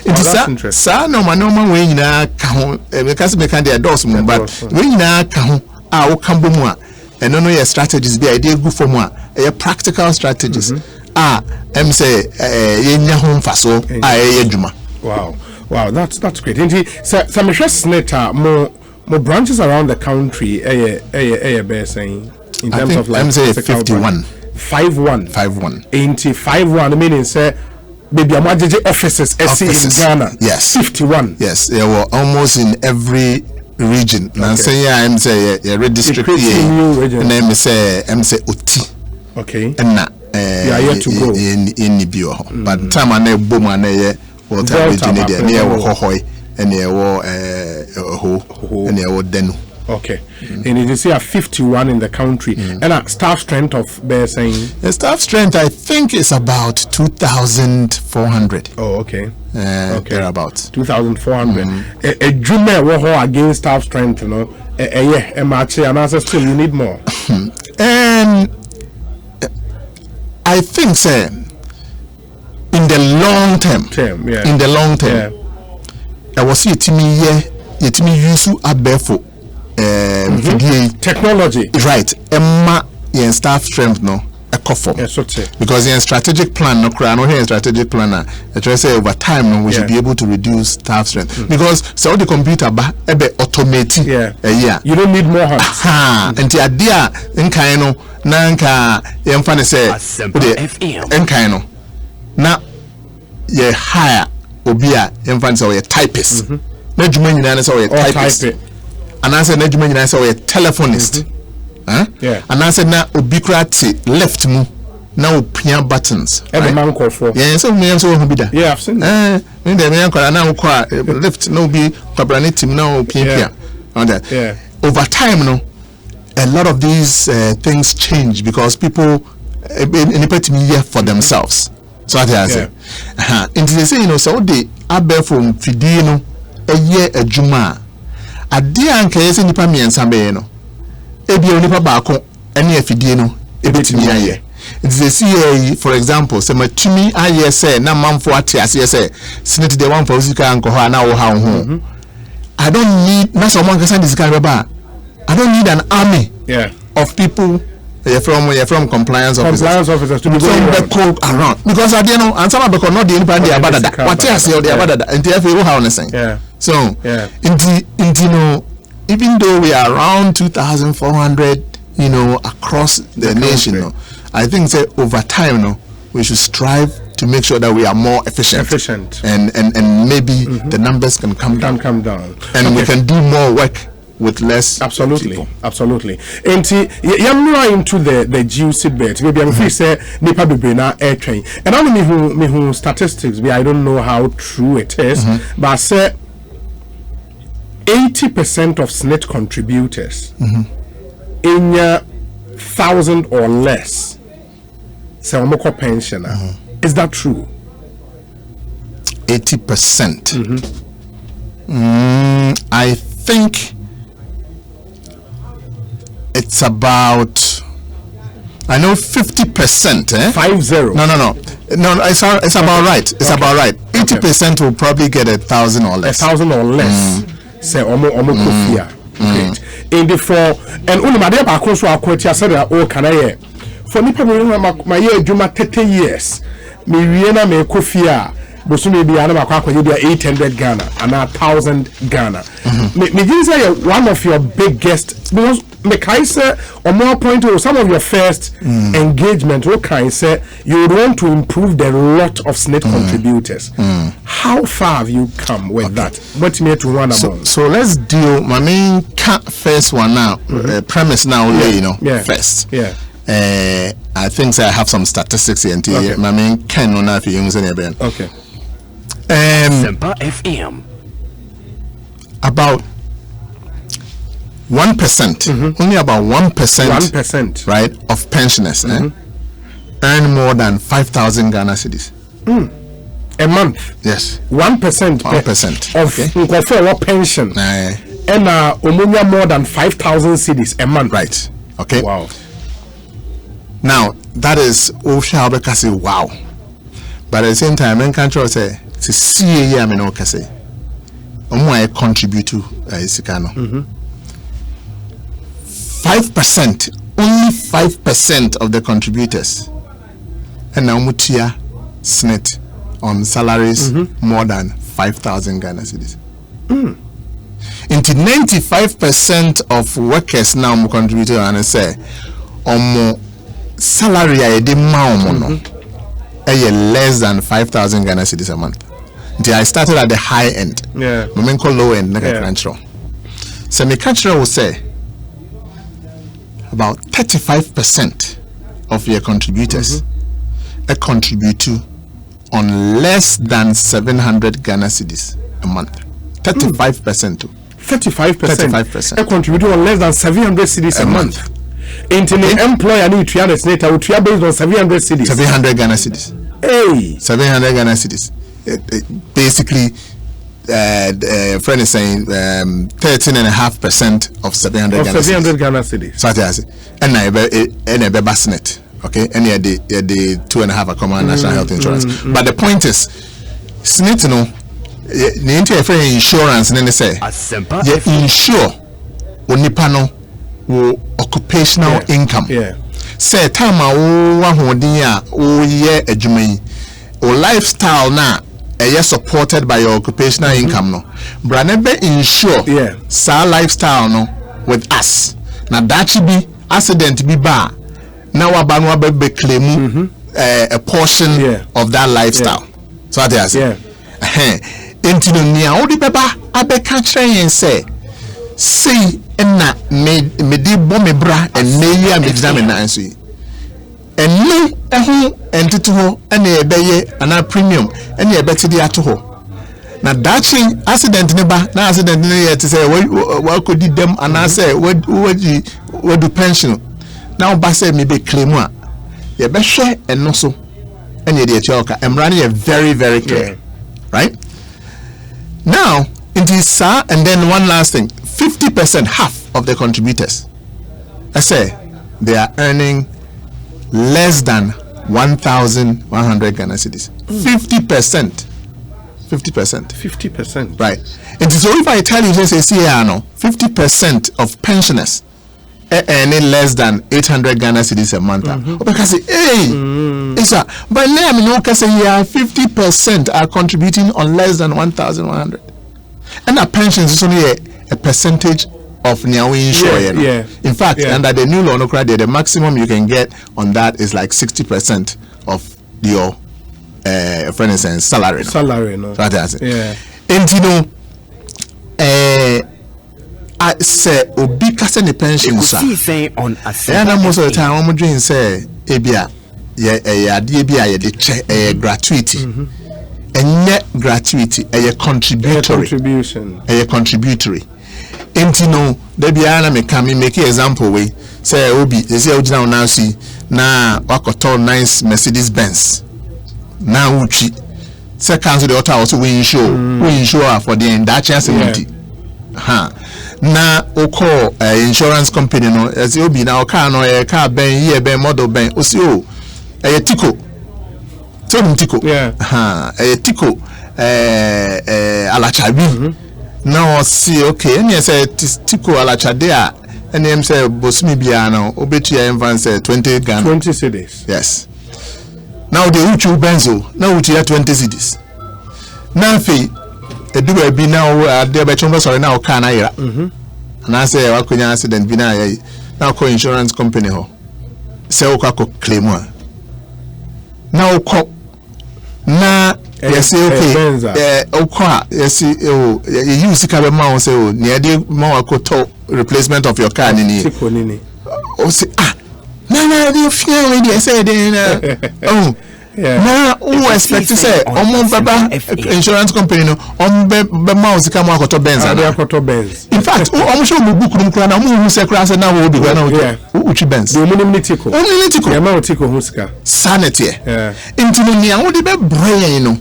It is sa normal way na ka because me can dey endorse but when na ka ho a wo kan bomu a eno no your strategies be idea go for mu a practical strategies. Say yenya home faso juma. Wow, that's great. Indeed, so some Ssnit more branches around the country. Saying in terms of like say 51. 51. Into 51. Meaning say maybe a major offices in Ghana. Yes. 51. Yes, they were almost in every region. And say I'm say red district here. And I'm say Oti. Okay. And na you are yet to go in Nibio. But time and boom and water region there near Hohoi and near Ho and near Denu. Okay. And you see a 51 in the country. And a staff strength of they're saying the staff strength I think is about 2,400. Oh, okay. Thereabouts. 2,400. A junior war against staff strength, you know. A match and answer still you need more. And I think say in the long term, in the long term, I was see it me use a barefoot technology, right? Emma in staff strength no a coffin because in strategic plan no cry no here strategic planner I try say over time no we should be able to reduce staff strength because so the computer ba ebe automate you don't need more hands and the idea in kind no nanka yemfa say en kind no na ye hire obia yemfa say we typist na djuma nyina say we typist and I said na djuma nyina say we telephonist and I said na ubiquity left mu na opia buttons every man call for so me so who be that I've seen me dey me call na call left no be kwabrani team na opia on that over time no a lot of these things change because people in here for themselves so what I say into they say so they abe from fidie no eye adwuma ade anka yesi nipa miensa be no ebi onipa baako ene afidie no ebetimi aye it is see for example say matumi aye say na manfo atiase say Ssnit the one for usika anko ho na wo ha ho I don't need na someone can send this guy baba I don't need an army of people from compliance officers to be going around because I know and some because not the anybody abadada what you say the abadada and the FA how on so into no even though we are around 2,400 you know across the nation no, I think say over time no we should strive to make sure that we are more efficient and maybe the numbers can come down and we can do more work with less people. Absolutely. And you're into the juicy bit. Maybe I'm free say nipa bebe na air train. And I know me who statistics. I don't know how true it is, but I say 80% of Ssnit contributors in 1,000 or less say omoko pensioner. Is that true? 80%. I think it's about I know 50%. 50. No. It's about right. It's about right. 80% will probably get 1,000 or less. 1,000 or less. Say omo kofia. Great. In the for and only my dear back so I said oh can I for nipa my year juma 30 years. Me wiena me kofia. Bosumi bi ana makwa akwa dey 800 Ghana and 1,000 Ghana. Me give say one of your biggest because me kai say or more point to some of your first engagement what can say you would want to improve the lot of Ssnit contributors. How far have you come with that? What me to run about? So let's deal my main first one now premise now you know first. I think I have some statistics here. My main can on if you use any ben. Okay. Sempa FM. About 1%, only about 1%, right, of pensioners earn more than 5,000 Ghana cedis a month. Yes, 1% of what pension and omunya more than 5,000 cedis a month. Right. Okay. Wow. Now that is wow, but at the same time, in control say to see a no kase. I contribute to Sikano. 5%, only 85% of the contributors and now mutia Ssnit on salaries more than 5,000 Ghana cedis. Into 95% of workers now contribute and say salary I did less than 5,000 Ghana cedis a month. Until I started at the high end. Yeah. Momenko low end, so my culture will say about 35% of your contributors contribute to on less than 700 Ghana cedis a month. 35% too. 35%. I contribute on less than 700 cedis a month. Internet employer need to Ssnit out based on 700 cedis. 700 Ghana cedis. Hey. 700 Ghana cedis. Basically, friend is saying 13.5% of 700 Ghana cedis. 700 Ghana cedis. So I say, and I be Ssnit. Okay, and yeah, the 2.5 common national health insurance. But the point is, Ssnit, no, the interfere insurance, and then they say, you insure onipano occupational income. Yeah. Say time a jumay or lifestyle na supported by your occupational income no. Branebe insure sa lifestyle no with us. Now that should be accident be bar. Now abanwa be claim a portion of that lifestyle. So that is into the near odi beba abe catching and say na me di bombe bra and me ya me examine na anso and no eho entito ho and e beye ana premium and e beti di ato ho na dachi accident ne ba na accident ne yet say we could dem ana say we do pension now ba say me be claim a ye be hwe eno so and ye dey choka emra ne very very clear right now it is sir. And then one last thing, 50%, half of the contributors, I say they are earning less than 1,100 Ghana cedis. 50%. 50%. Right. It is so if I tell you just say 50% of pensioners earning less than 800 Ghana cedis a month. Because it's but now I know say 50% are contributing on less than 1,100. And our pensions is only a percentage of Niawi insure. In fact, under the new law, the maximum you can get on that is like 60% of your friends and salary. Salary, no. So that's it. And you know, I say obi kase ne pension sa. On and most of the time I'm doing say ebia de che gratuity. And yet gratuity a contribution a contributory enti no da bia me can make example we say obi say ojina na see na wakoto nice Mercedes Benz na uchi say cancel the auto also we insure for the industry activity na oko insurance company no as obi na car no car ben year ben model ben o see o tiko tiko tiko alachabi now see okay and yes tiko alachade a and him say bosmi bia now obetu ya advance 20 Ghana 20 cedis. Yes, now the uchu benzo now uchu ya 20 cedis now fe eduba bi now there be chomba sorry now car na ira and I say wakonya accident bi na ya now call insurance company ho say okako claim one now call na yes okay okwa yes you use ka ma say o ne dey ma wakoto replacement of your car ni o say na dey fear we dey say dey oh na o expect say omo baba insurance company no be ma o sika ma wakoto Benz in fact omo show me book rum kra na mo hu se kra say na wo bi na uchi Benz the money tiko ya ma tiko hu sika Ssnit here into ni an wo dey be brain no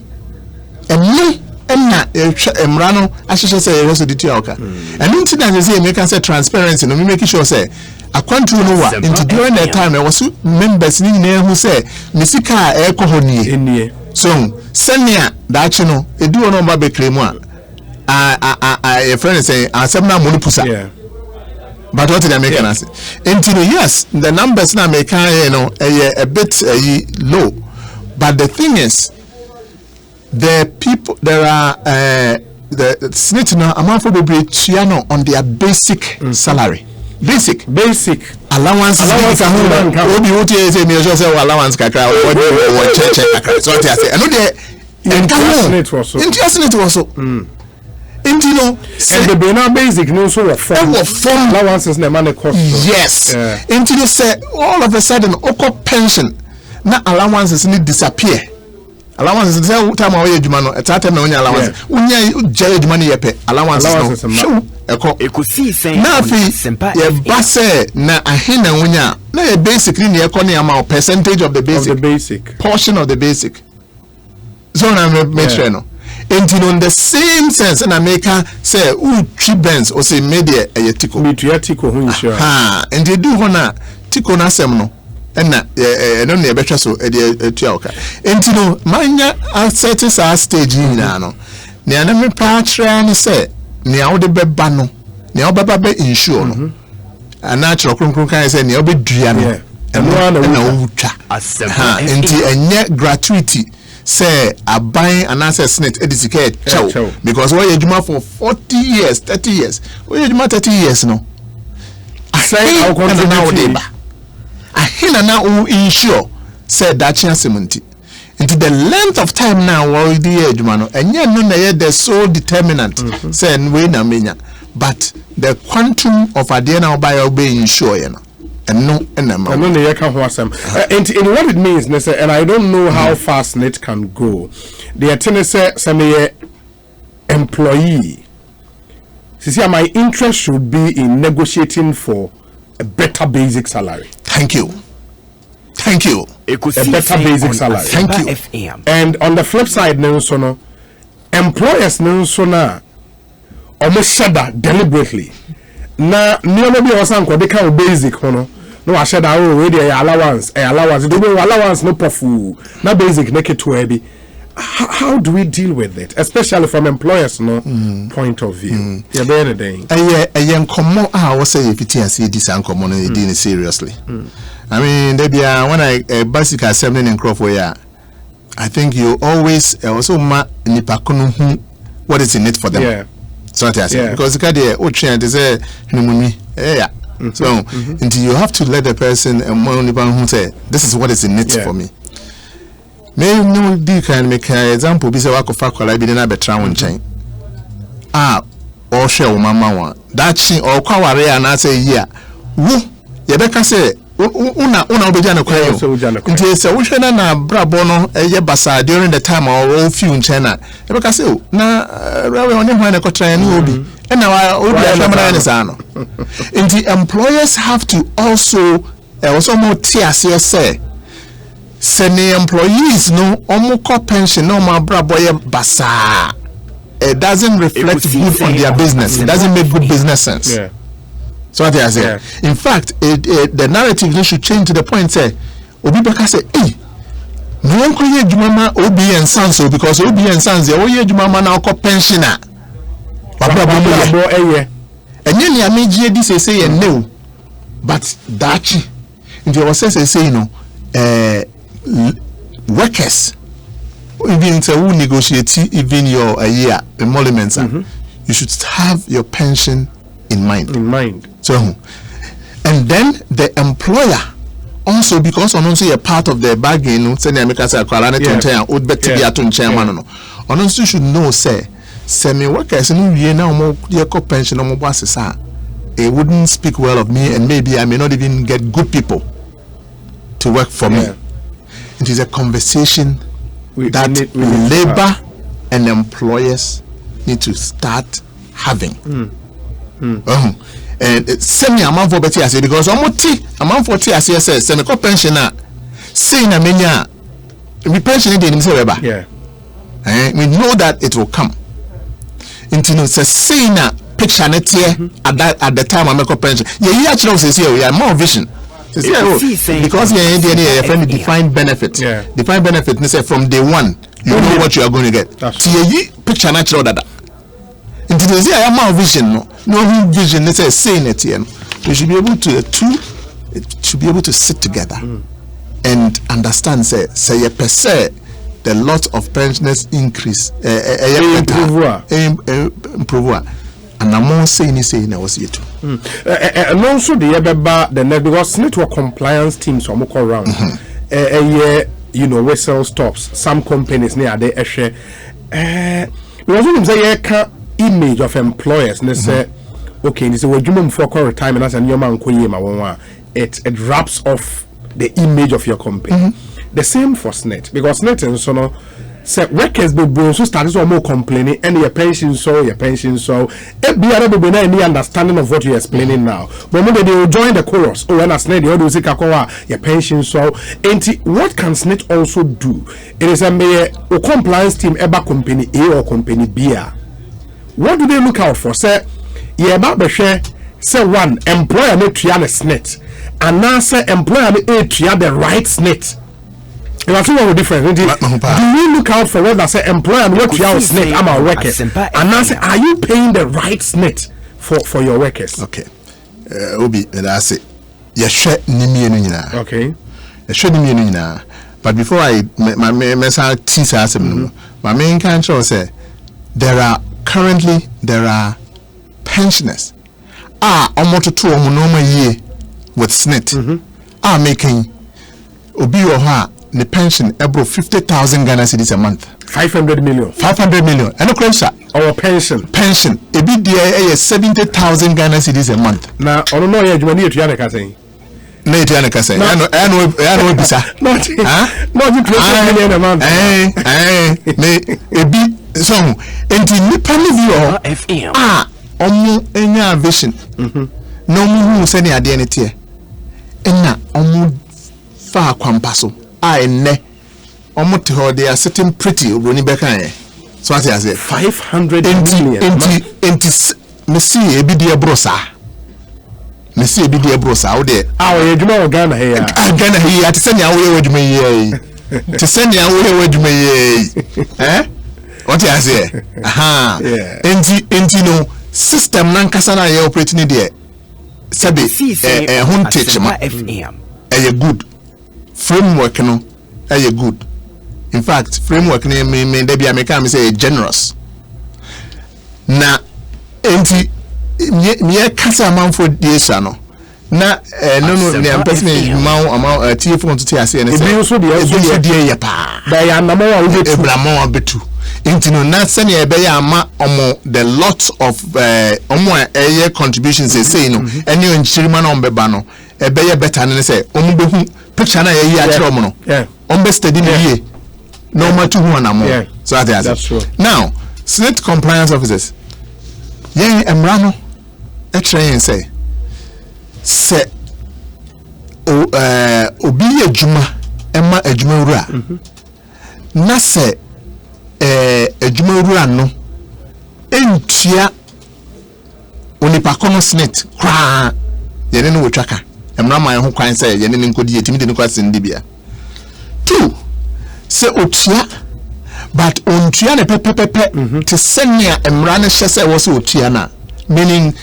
na emra no ahye say you so dey oka and into that say make say transparency no me make sure say akwantu no wa into during that time I was members ni na hu say misika ekoho nie so senia daachi no edu no ma be claim a friend say asem na mo pusa But what did I make an answer? Until yes, the numbers now make a bit low. But the thing is, the people there are the Ssnit now amount for the on their basic salary. Basic allowance allowance kakra or check kakra. So what I say, I know the Ssnit also. And you know, and the Bena basic no so form allowances na money cost. Yes. And you know, say all of a sudden oko pension na allowances need disappear. Allowances say time away adwuma no at time na onya allowance. Onya jare adwuma no yepe allowances no. Ekosiisen na fi ye base na ahina onya na ye basically na ekọ na amount percentage of the basic portion of the basic. So na make sure no. And you know, in the same sense, in America, say, tribens or say, media a tico. And they do honor tico na semno. And only a better so a tioka. And you know, manya assets are stage in Nano. Nianame Patran say, Niao de Bebano, Niao Baba insure. A natural crunkan say, Niao be Driano. And one ucha. And yet gratuity. Say a buying an asset Ssnit educate because why you for 40 years, 30 years. Why you 30 years no? I say I'll contribute. I hear now insure said that chance into the length of time now already age man and yet no the sole determinant say we na menya but the quantum of a day now by obeying insure you know. And no, and what it means, and I don't know how fast Ssnit can go. The attorney said, "Some employee. See, my interest should be in negotiating for a better basic salary." Thank you. A better basic salary. Thank you. And on the flip side, employers almost shudder deliberately. Na nearly was uncle they can basic, no, I said, already allowance, allowance, no perfu, no basic, naked to heavy. How do we deal with it, especially from employers' point of view? Yeah, better day. A young common, I was say if it is this uncommon, it seriously. I mean, they be when I basic assembly in Crawford, I think you always also nipakunu what is in it for them. Yeah. So what I say because the guy they say so until you have to let the person who say this is what is in it for me. May no do can make an example be say work of faculty be na betra won chain. Or share mama one. That chin or kware na say here. Wo ye beka say una obeja na kwayo. Nti say wo hwe na brabo no eye basa during the time or few in China. Ye beka say na rawe onye ho na kotra na obi. And now the employers have to also more TSS say the employees no omuko pension no ma braboye basa. It doesn't reflect good on their business. It doesn't make good business sense. Yeah. So what I say. In fact, the narrative should change to the point say obi beka say no one koye jumama obi and sons because obi and sons ye oye jumama na okọ pensioner. And then I made you this say no, but that in the process say workers even who negotiate even your year emoluments you should have your pension in mind. So and then the employer also because on also a part of the bargain say na make say kwala na tonchen would better be atonchen man no on also should know say semi workers no wie na omo dey pension omo boss sa it wouldn't speak well of me and maybe I may not even get good people to work for me. It is a conversation that labor and employers need to start having. And semi amount for better say because amount for TSS says semi pensioner say na menya we pension dey say weba. We know that it will come. Into no say na picture net here at the time I make a pension. Yeah, actually say we are more vision. Because a friend defined benefit. Defined benefit say from day one you know what you are going to get. See picture natural that. Into the say I am more vision no vision say Ssnit here. we should be able to should be able to sit together and understand say per se the lot of pensioners increase improve and I'm more saying was it too. And also the because network compliance teams from around you know whistle stops some companies near they share we also say image of employers and they say okay this is what you for retirement as a new man it wraps off the image of your company. The same for Ssnit because Ssnit and so no say workers be so started so more complaining and your pension so be any understanding of what you're explaining now but when they will join the chorus when Ssnit they always say your pension so what can Ssnit also do? It is a compliance team ever company A or company B. What do they look out for? Say yeah about the share say one employer no tria the Ssnit and now say employer no tria the right Ssnit. That's one difference. Do we look out for whether say employer and work your Ssnit am our workers and now say are you paying the right Ssnit for your workers? Okay. Obi that's it. You share nimi nyina. Okay. You share nimi nyina. But before I my message tease us my main control say there are pensioners almost 2 normal year with Ssnit are making obi or the pension above 50,000 Ghana cedis a month. 500 million. 500 million. And closer. Our pension. A bit there 70,000 Ghana cedis a month. Now, I don't know you money to Yanaka saying. No, Yanaka saying. I know, bisa. Not the 20 million a month. A bit so. And in the panel FM. Omu enya vision. No mu send your identity. Enna omu fa kwampaso. Ne almost they are sitting pretty Roni Bekan. So what I said 500 million. Messi ebidia brosa. Messi ebidia brosa. How there? Our Ghana here. Ghana here. To send your way with me. To send your way with me. Eh? What I say? Aha. Enti no system nankasana ye operating there. Sabi home teach ma. Good. Framework no good. In fact, framework no me dey be American say generous. Na enti me kasa man for this no. Na no the person amount TF to tia say and say. Also dey ya pa. By anamo wa betu. Enti no na se na be ya ama omo the lot of omo contributions say no. Any nchirima na ombeba no. Ebe ye better than say omo behu picture na ye achire omo no ombe study na ye no matter who na mo so that's true. Now Ssnit compliance officers yen emra no e train say obi adwuma ema adwuma wura na se adwuma wura no entua onipa kono Ssnit kwa yene no wotwaka emra man ho kwan say yene nkodi yetimi de nkwase ndibia 2 say otua but ontua ne pepepepe to senya emra ne hye was otua na meaning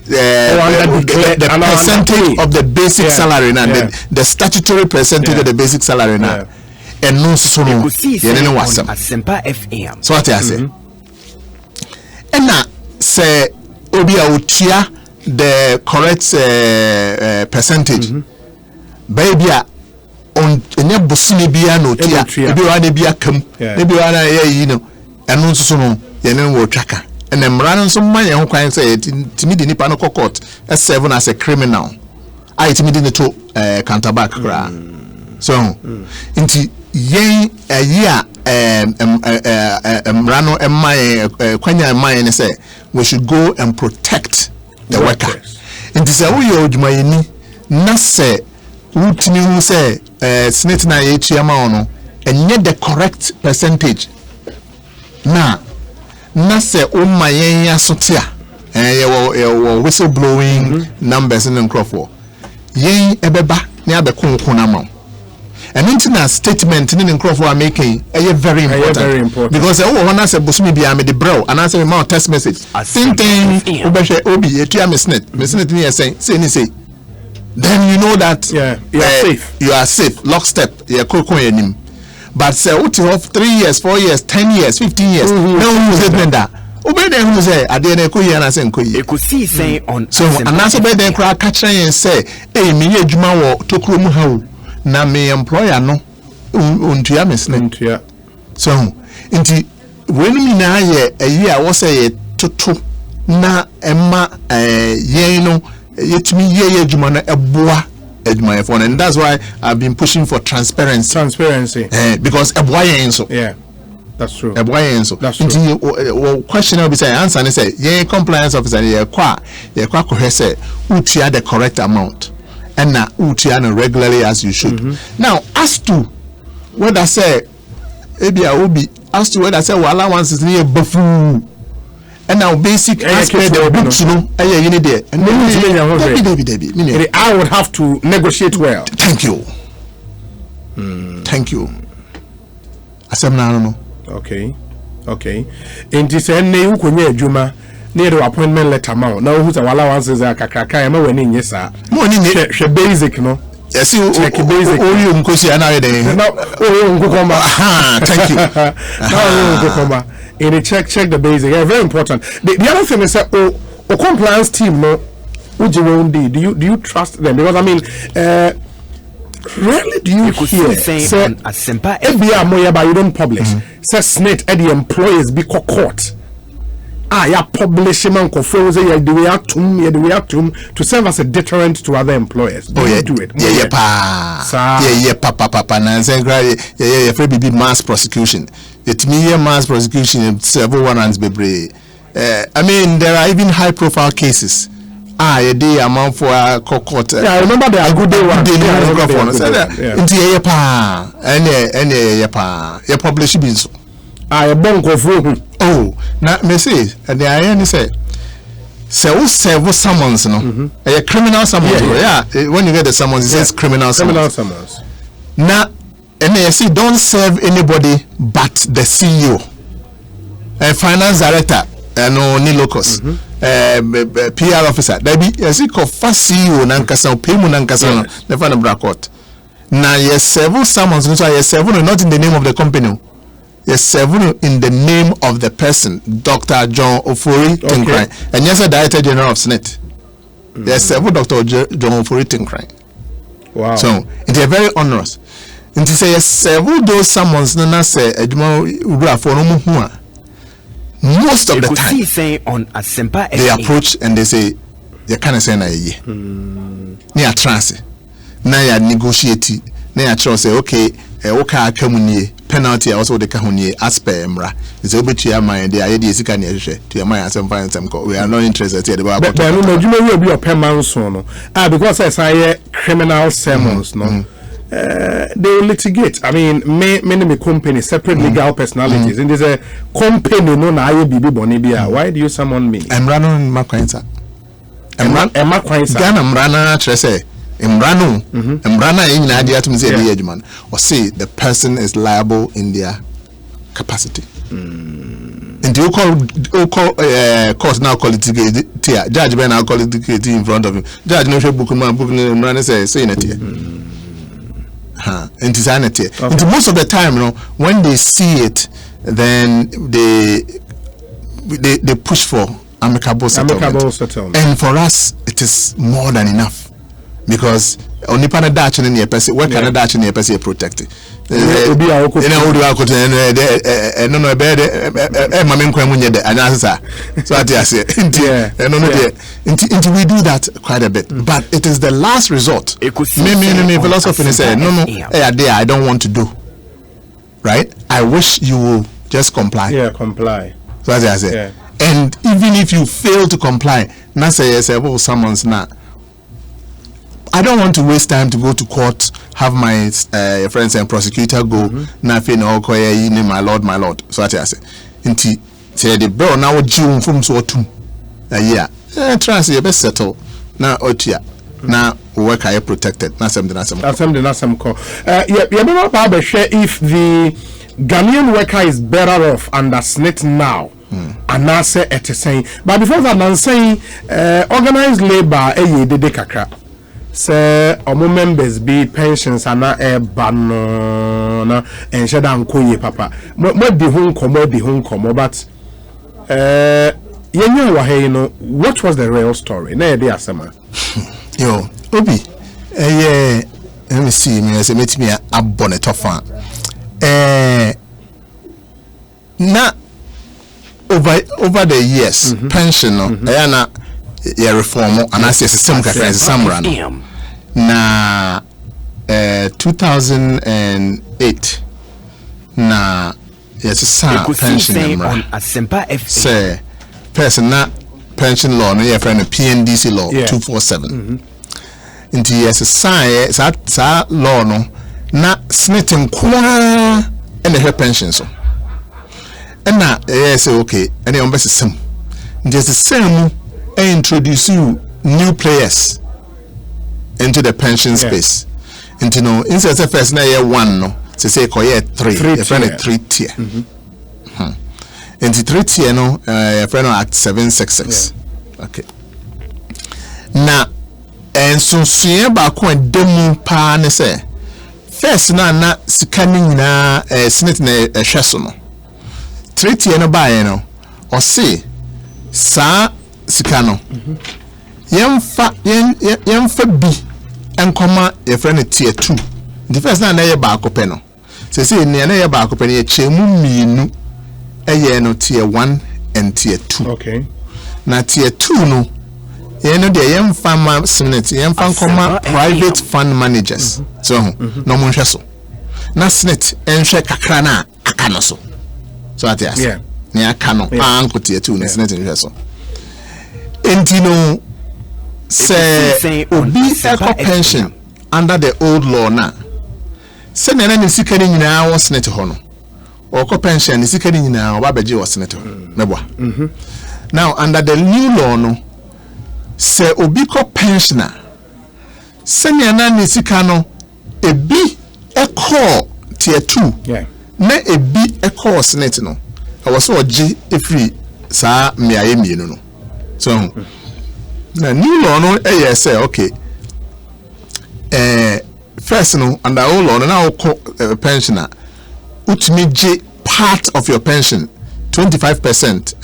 the percentage of the basic salary na the statutory percentage of the basic salary na and no so no yene ne wasam so what I say and na say obi a otua the correct percentage baby on enya bosini bia no tia ebi wa na bia kam ebi wa na ye no eno nso no ye ne wo twaka ene mra nso man ye ho kwan say timi di nipa no court S7 as a criminal I timi di to counterback kra so inti yen year mra no emma kwanya man ne say we should go and protect the worker. Inti say wo ye odwuma yeni na say wutini hu say Ssnit na ye chiama ono enye the correct percentage na say o mayen asotia ye whistle blowing numbers in crofo yen ebeba na abekonkon na ma and internet statement in the crowd are making very important because when I say busumi be am the bro and I say my text message thing obi etua Ssnit me say then you know that you are safe lockstep but say out of 3 years 4 years 10 years 15 years no statement that obey who say ade na ekoyi na say nkoyi Ekosiisen on so anaso be den kra ka kire say me ye adwuma wo tokuro mu ha o na me employer no ontua me Ssnit so nti wenu na ye ayi a wo say ye toto na emma ye no yetumi ye adwuma na eboa adwuma for and that's why I've been pushing for transparency because eboa ye so that's true. That's true. Question will be say answer and say yeah compliance officer yeah kwa say utia the correct amount and na utia regularly as you should. Now as to whether say ebi obi as to whether say wala once is near bafu and now basic aspect the books no you need there I would have to negotiate well. Thank you asem na no. Okay. And this ne ukonye adwuma near the appointment letter ma now who's a wala once is a kakraka ma weni nyesa mo ni hwe basic no yes you basic o nkosi ana we den now nkokoma thank you now nkokoma and check the basic very important the other thing is that o compliance team no uji wondi do you trust them because I mean rarely do you hear say FBI moya but you don't publish say Ssnit at the employers be court ya publish man confirm say the way atum to serve as a deterrent to other employers. Do you do it? Papa na say free be mass prosecution. It me mass prosecution several warrants bebre. I mean there are even high profile cases. A day amount for a court. I remember there are good day one. Into pa and you publish it. I bonk of oh, now me say, and the iron say several summons, no, a criminal summons. Yeah, when you get the summons, it says criminal summons. Now, and they say don't serve anybody but the CEO, a finance director, and no locus. PR officer. There be a sick of first CEO Nankasa, Pimu Nankasa, the final bracket. Now, yes, several summons, so yes, several not in the name of the company. Yes, several in the name of the person, Dr. John Ofori Tenkorang, and yes, the Director General of Ssnit. Yes, several Dr. John Ofori Tenkorang. Wow. So, it is very onerous. And to say, yes, several those summons, Nana say, most of the time they approach and they say you can't say na ye near trance na ya negotiate na ya try say okay okay akamunie penalty also the kahunie as per mra is obetu ya man dey aye dey sika na hwehwe to ya man asem fine some we are not interested here about but no adwuma we obi opeman so no because I say criminal summons no they litigate. I mean, many company separate legal personalities, and there's a company no na IBB Bonibia. Why do you summon me? I'm running Makwainsa. Ghana Mrana Trese. Mrano. Mrana in Nadia to say the man or say the person is liable in their capacity. And you call court now call it judge Ben now call it in front of him. Judge no book man say in it. And most of the time, you know, when they see it, then they push for amicable settlement. And for us, it is more than enough because only Panadachi in your person, what Panadachi in your person protected. So we do that quite a bit, but it is the last resort. Me philosophy say no I don't want to do right. I wish you will just comply. Comply. So as I say, and even if you fail to comply, na say summons na. I don't want to waste time to go to court, have my friends and prosecutor go, nothing or my lord. So I say, inti say the bro now June from so too. Yeah, trans you best settle now otia. Now work are protected. Not something. Call. If the Ghanaian worker is better off under Ssnit now, and now say it is saying, but before that, I'm saying organized labor, de kakra. Say, our members be pensions and not a banana and shed and koye papa. What the home come, but you know, what was the real story? No idea, Sama. Yo, Obi, let me see me as a meet me a bonnet of fan. Na over the years, pension no, reform and I say system friends Samran. Na 2008 na yes pension say person na pension law no your friend PNDC law 247 into yes sign that law no na Ssnit nkwa and her pension so and na say okay and your best system just the same introduce you new players into the pension space. Into no instead of first na year 1 no say koye 3 your friend 3 tier. Into 3 tier no your friend at 766. Okay. Na ensunsuye ba ko demu pa ne say first na sika ni nyina Ssnit na ehweso no 3 tier no ba ye no o say sa sika no yemfa bi enkoma your friend tier 2 the first na ye ba akopɛ no say ne na ye ba akopɛ ye chemu mienu eye no tier 1 and tier 2. Okay. Na tier 2 no ye no de yemfa ma Ssnit yemfa nkoma private fund managers so no mo hwɛ so na Ssnit enhwɛ kakra na aka no so atias ne aka no anko tier 2 na Ssnit enhwɛ so entino say obi eco pension under the old law na say na ni sika ni nyina wo Ssnit ho no oko pension ni sika ni nyina oba beje wo Ssnit ho meboa now under the new law no say obi ko pensioner say na ni sika no ebi eco tier 2 na ebi eco Ssnit no awo so oji efri sa miaye mienu no so na new law no say okay first no under old law na pensioner utimi je part of your pension 25%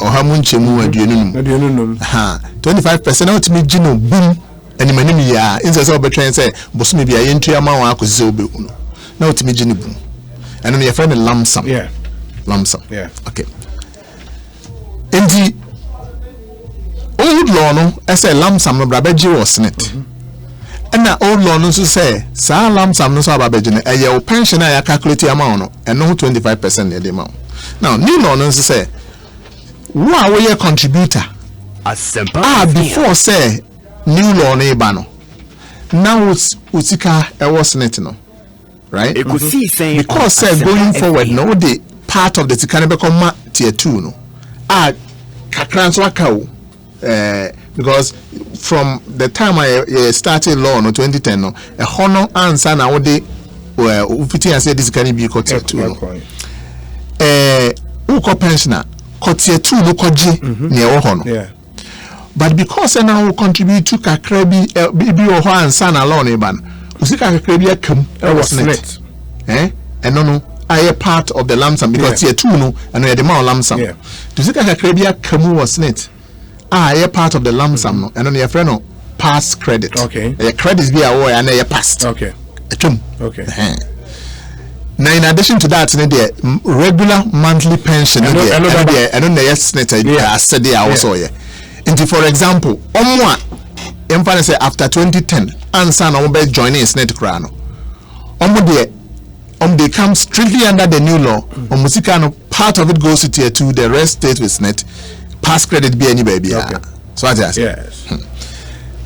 ohamunchemu aduenunum 25% na utimi je no boom animanim ya inse say obetwen say bosome bia yentu ama wa akoze obehu no na utimi je no boom and your friend lump sum okay and old law no say lump sum no brabeji was Ssnit and na old law no so say sa lump sum no so ababeji no your pension ya calculate amount no and no 25% the amount now new law no so say who are we contributor before say new law no ba no now usika e was Ssnit no right because say going forward no the part of the tikane become tier 2 no kakran so akawo because from the time I started law no 2010 no a honor answer na wode ufiti say this can be tier 2 no uko pensioner tier 2 no koje ne wo ho no but because now we contribute to kakra bi ho answer na law no ba no usika kakra bi akam was Ssnit and no I part of the lump sum because tier 2 no and we the more lump sum to see kakra bi akam was Ssnit part of the lump sum no and on your friend no pass credit your credits be away and your past okay now in addition to that the regular monthly pension and on the Ssnit I said there also into for example omwa emfa say after 2010 answer na we joining Ssnit kra no they come strictly under the new law musika part of it goes to tier 2 the rest stays with Ssnit pass credit be any baby so I just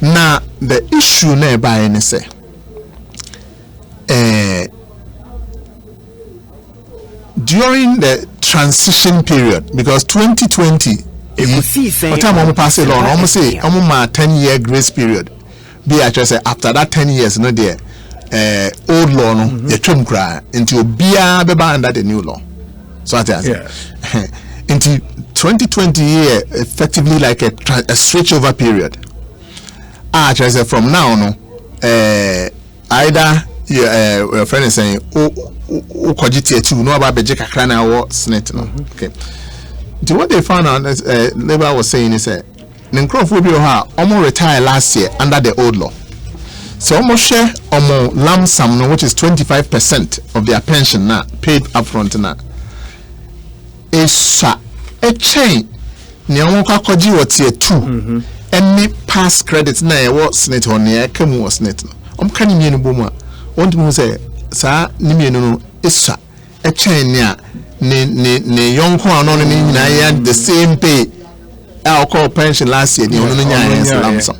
now the issue nearby and say during the transition period because 2020 what time I'm pass it on almost say I'm 10-year grace period be actually say after that 10 years no there old law no you twem kra into bia beba under the new law. So what into 2020 year effectively like a switchover period. Actually say from now no either your friend is saying ukojiti etu no about beje kakra na wo Ssnit no. Okay. What they found out Labour was saying is the Nkrofo almost retired last year under the old law. So almost share lump sum which is 25% of their pension now paid upfront now. Is a chain near koji or tier 2 any past credits na what Ssnit on the Kemu was Ssnit. Can you boma? Want to say, sir, Nimiano is a chain near ne young one on the same pay. Our call pension last year, the only lump sum.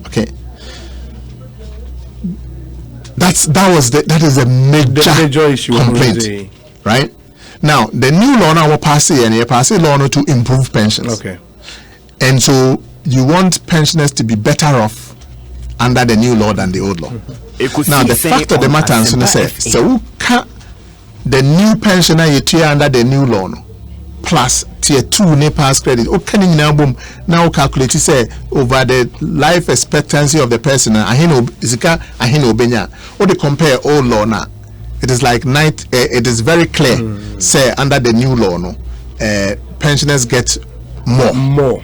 Okay. That is a major issue complaint, right? Now the new law now will pass it and you pass it law to improve pensions. Okay. And so you want pensioners to be better off under the new law than the old law. Now the fact of the matter is so the new pensioner you tier under the new law plus tier 2 ne pass credit. Okay, now calculate say over the life expectancy of the person. Or they compare old law now. It is like it is very clear. Say under the new law, pensioners get more.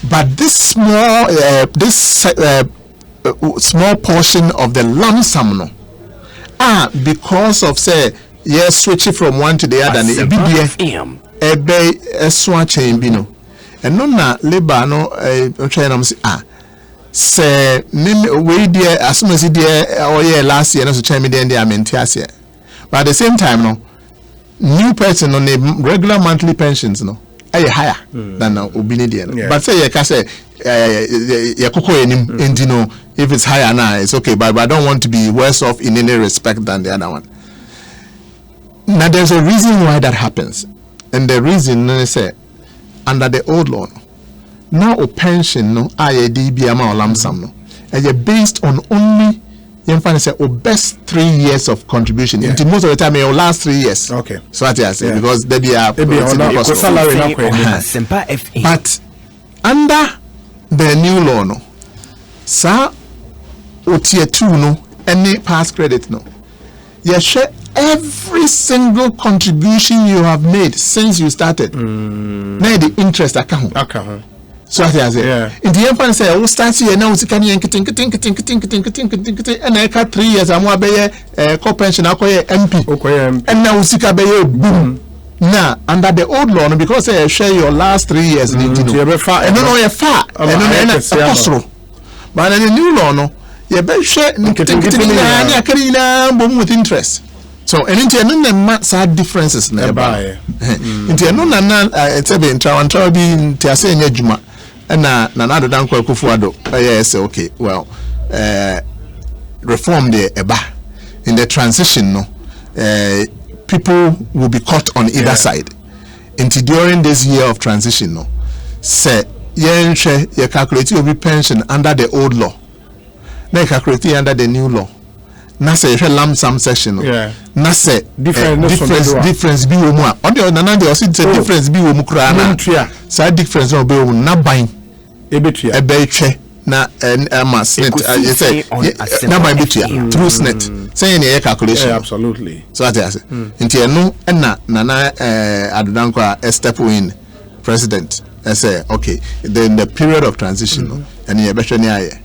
But this small small portion of the lump sum, because of say switching from one to the other, and no na labor no say we dear as soon as last year no so chain me there here. But at the same time no new person on a regular monthly pensions no higher than obini there. But say you can say if it's higher now it's okay, but I don't want to be worse off in any respect than the other one. Now there's a reason why that happens. And the reason I say under the old law now a pension no IADB amount lump sum no based on only say best 3 years of contribution. Into most of the time your last 3 years. Okay. So what I say because they be salary. But under the new law no sa tier 2 no any past credit no share every single contribution you have made since you started. Now the interest account. So what I say. In the end, say we start here now. We can and I got 3 years. I'm going to be co-pension. I'm going to MP. And now we see boom. Now under the old law, because I share your last 3 years. And no you're far. And but in the new law, no, you better share. With interest. So and into no sad differences nearby. Into no it's a bit intra be in Tiase Juma and Nanado Danko Kufuado. Yes, okay. Well reform the eba in the transition no people will be caught on either side. Into during this year of transition no say you calculate your pension under the old law. Now calculate under the new law. Na say lump sum section na say difference be wo mu a on the nana dey say difference be wo mu kra na say difference no be wo na ban ebetwe na ma Ssnit say na ban betua through Ssnit say any calculation absolutely. So that I say nti eno na nana adodanko a step in president say okay then the period of transition and you be hwe ni aye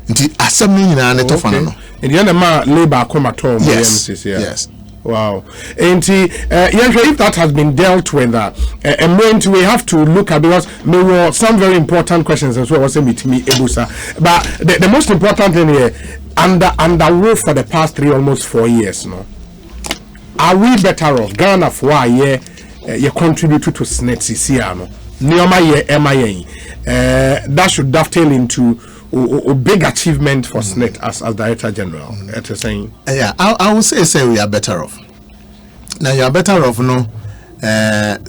nti asem ni nyina ne tofana no in the end ma labor comatom yes. Wow. And if that has been dealt with and we have to look at, because there were some very important questions as well was with me Ebusa. But the most important thing here under war for the past almost 4 years no. Are we better off Ghana for a year you contribute to Ssnit CCR that should dovetail into a big achievement for Ssnit as Director General. Saying, I would say we are better off. Now you are better off, no.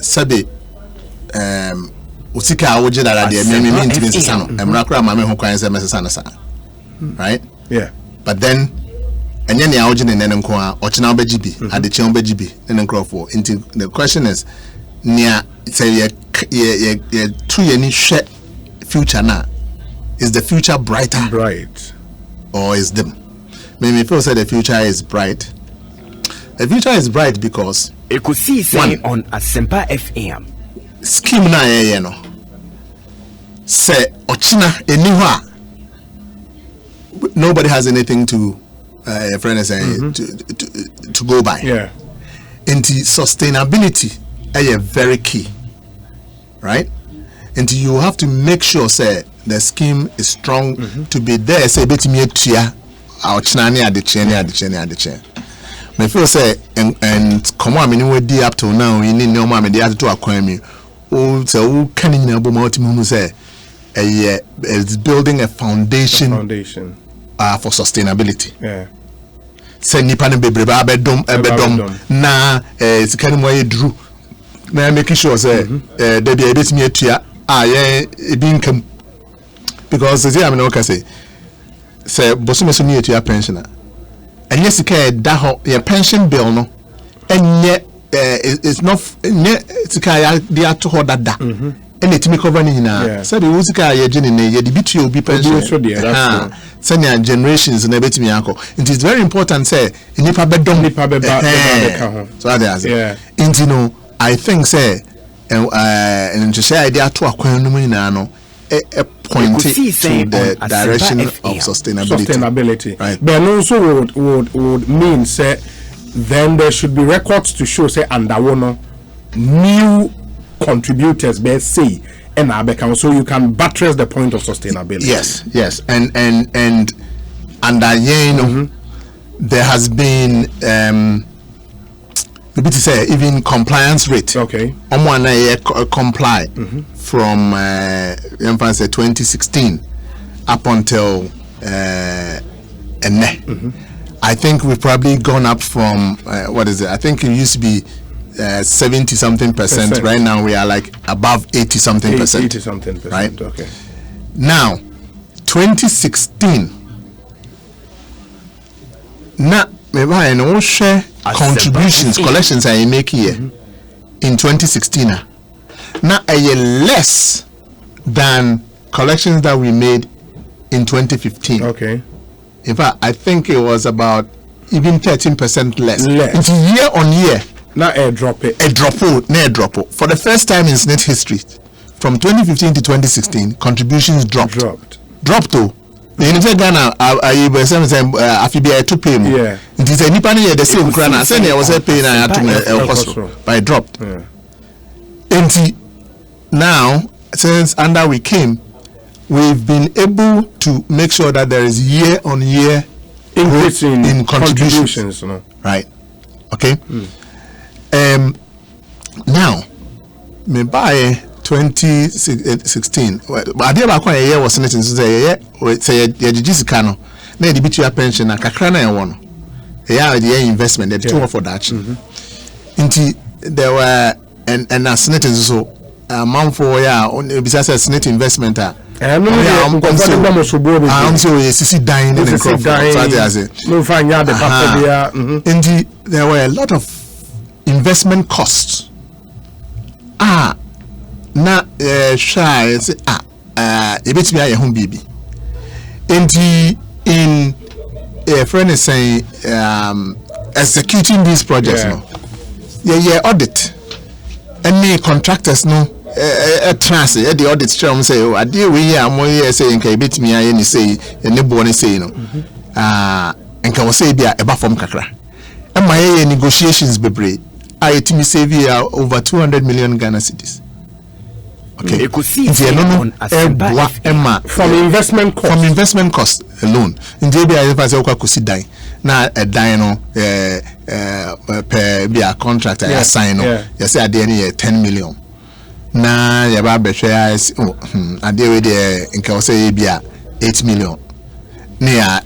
Sabi, usika awuje dara de me intimacy sano. Emrakura mame ho kwan se mesesa na sa. right? Yeah. But then, and then the origin and then ochina bejibi at the chon bejibi and then crop for. The question is, near say 2 year future now. Is the future brighter? Bright. Or is dim? Maybe people say the future is bright. The future is bright because Ekosiisen on Asempa FM. Scheme na ye no. Say ochina eniwa. Nobody has anything to a friend is saying to go by. Yeah. Into sustainability is very key. Right? And you have to make sure say the scheme is strong to be there. Say betimi etua ochina ni ade me feel say and come on me we up till now you need no man me dey to akwan me o say o kan nyina bo ma otimu say it's building a foundation for sustainability. Yeah. Say nipa ne bebre ba bedom na sikani mo yedru na make sure say there be betimi etua ebi nkam because say am na o say bosume so ni etua pensioner. And yes, your pension bill no, and yet it's not they are to hold that and it me cover na so the usika ye gene ye the bitu obi pension senior generations na betimi akọ. It is very important say nipa bedom so that yeah. You know, I think say and to say idea to akwan no nyina no pointed to the direction of sustainability. Right. But also would mean say then there should be records to show say and new contributors be say and so you can buttress the point of sustainability. Yes. And you know there has been maybe to say even compliance rate. Okay. Comply from 2016 up until I think we've probably gone up from what is it? I think it used to be 70 something percent. Right now we are like above 80 something percent. 80 something percent. Right. Okay. Now 2016. Now maybe I know share contributions, collections I make here in 2016. Now less than collections that we made in 2015. Okay. In fact, I think it was about even 13% less. It's year on year. Now airdrop it. Airdrop. For the first time in Ssnit history, from 2015 to 2016, contributions dropped. Though. In Ghana, I was saying, I to pay more. Yeah. It is a nipa near the same crown. I said I was paying I had to but it dropped. Yeah. And now, since under we came, we've been able to make sure that there is year on year increase in contributions. Right. Okay. Now, me buy 2016. But I about a year was Ssnit say jijisika no na e bitu pension na kakra na e wono. The investment the two for that. Inti there were and Ssnit so amount for besides Ssnit investment I'm so sisi dying in the crop. There were a lot of investment costs. Na shy say e bit me aye home bibi. In a friend is saying executing these projects no. Yeah audit. Any contractors no trans the audit firm say oh ade we here am here say nka e bit me aye ni say ne bo ni say no. Nka we say bia e ba form kakra. E ma ye negotiations bebre. I timi save here over 200 million Ghana cedis. Okay. From investment cost alone. In JB I say okusi dan na a dan no per be a contract I sign no. You say ade ni 10 million. Na ya ba be share ade we dey nka say be 8 million. Ne ya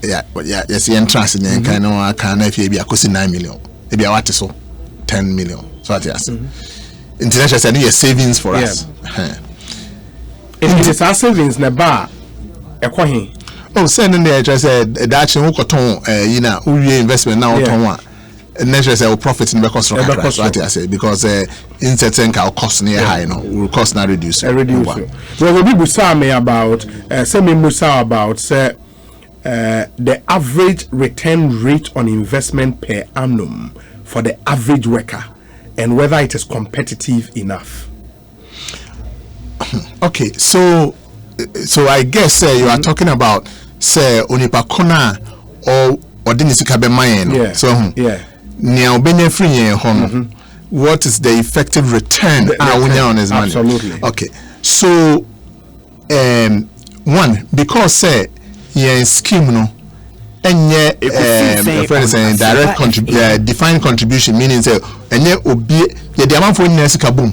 say entrance ne nka no aka na fie be akosi 9 million. E be what so 10 million. So what you say. International say your savings for us. It is our savings na ba ekwahin. Oh, sending the just said that you know, we investment now on next year profit in the cost of what I say because in certain cost near high will cost not reduce. Well, we will say about the average return rate on investment per annum for the average worker and whether it is competitive enough. Okay, so I guess you are talking about say onipakona or dinisikabe mayen. So now free what is the effective return on his money? Absolutely. Okay, so one because say scheme no and friend saying direct defined contribution meaning say obi the amount for nesika boom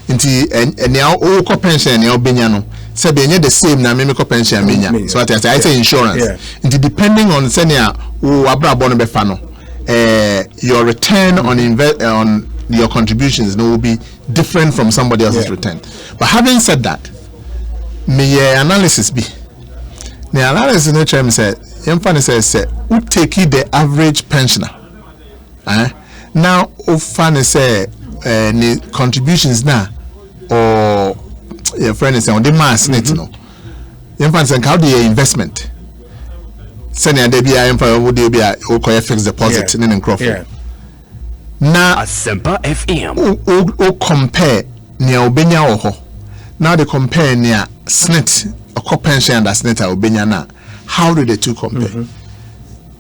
and now all pension and your no say be the same na me pension menya so I say insurance depending on senior who abrabo no be fa no your return on your contributions will be different from somebody else's return. But having said that, my analysis be the analysis in terms said who take the average pensioner now who say the contributions now or your friend is on the mass Ssnit no how do your investment senior there be would be a fixed deposit in Crawford. Now Asempa FM o compare near Obenya oho. Now they compare near Ssnit or pension and Ssnit or Obenya now. How do the two compare?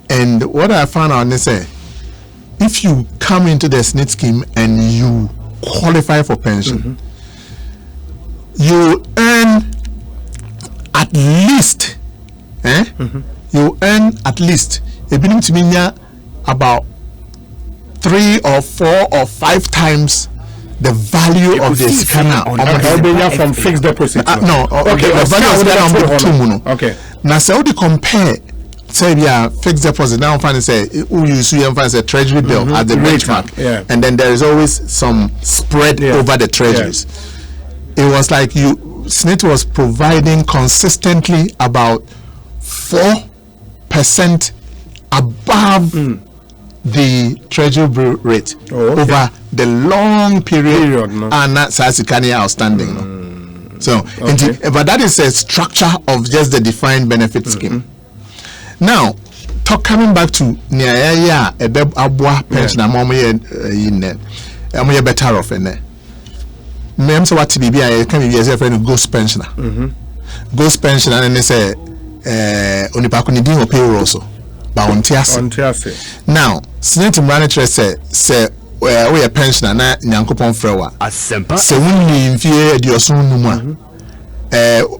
And what I found out is say if you come into the Ssnit scheme and you qualify for pension, you earn at least you earn at least about 3 or 4 or 5 times the value of the scanner from fixed deposit. No, okay. The value of the okay. Now, so they compare. Say fixed deposit. Now, find say who you see a treasury bill at the benchmark, and then there is always some spread over the treasuries. It was like Ssnit was providing consistently about 4% above the treasury rate over the long period and that's outstanding. So but that is a structure of just the defined benefit scheme. Now coming back to near abwa pension I'm better off in there. Me so what be can be as a friend ghost pensioner. Ghost pensioner and they say onipa ni din payroll so ba ontiase. Now Ssnit manager say we a pensioner na nyankopon frewa Asempa se wunni mfie adioso numa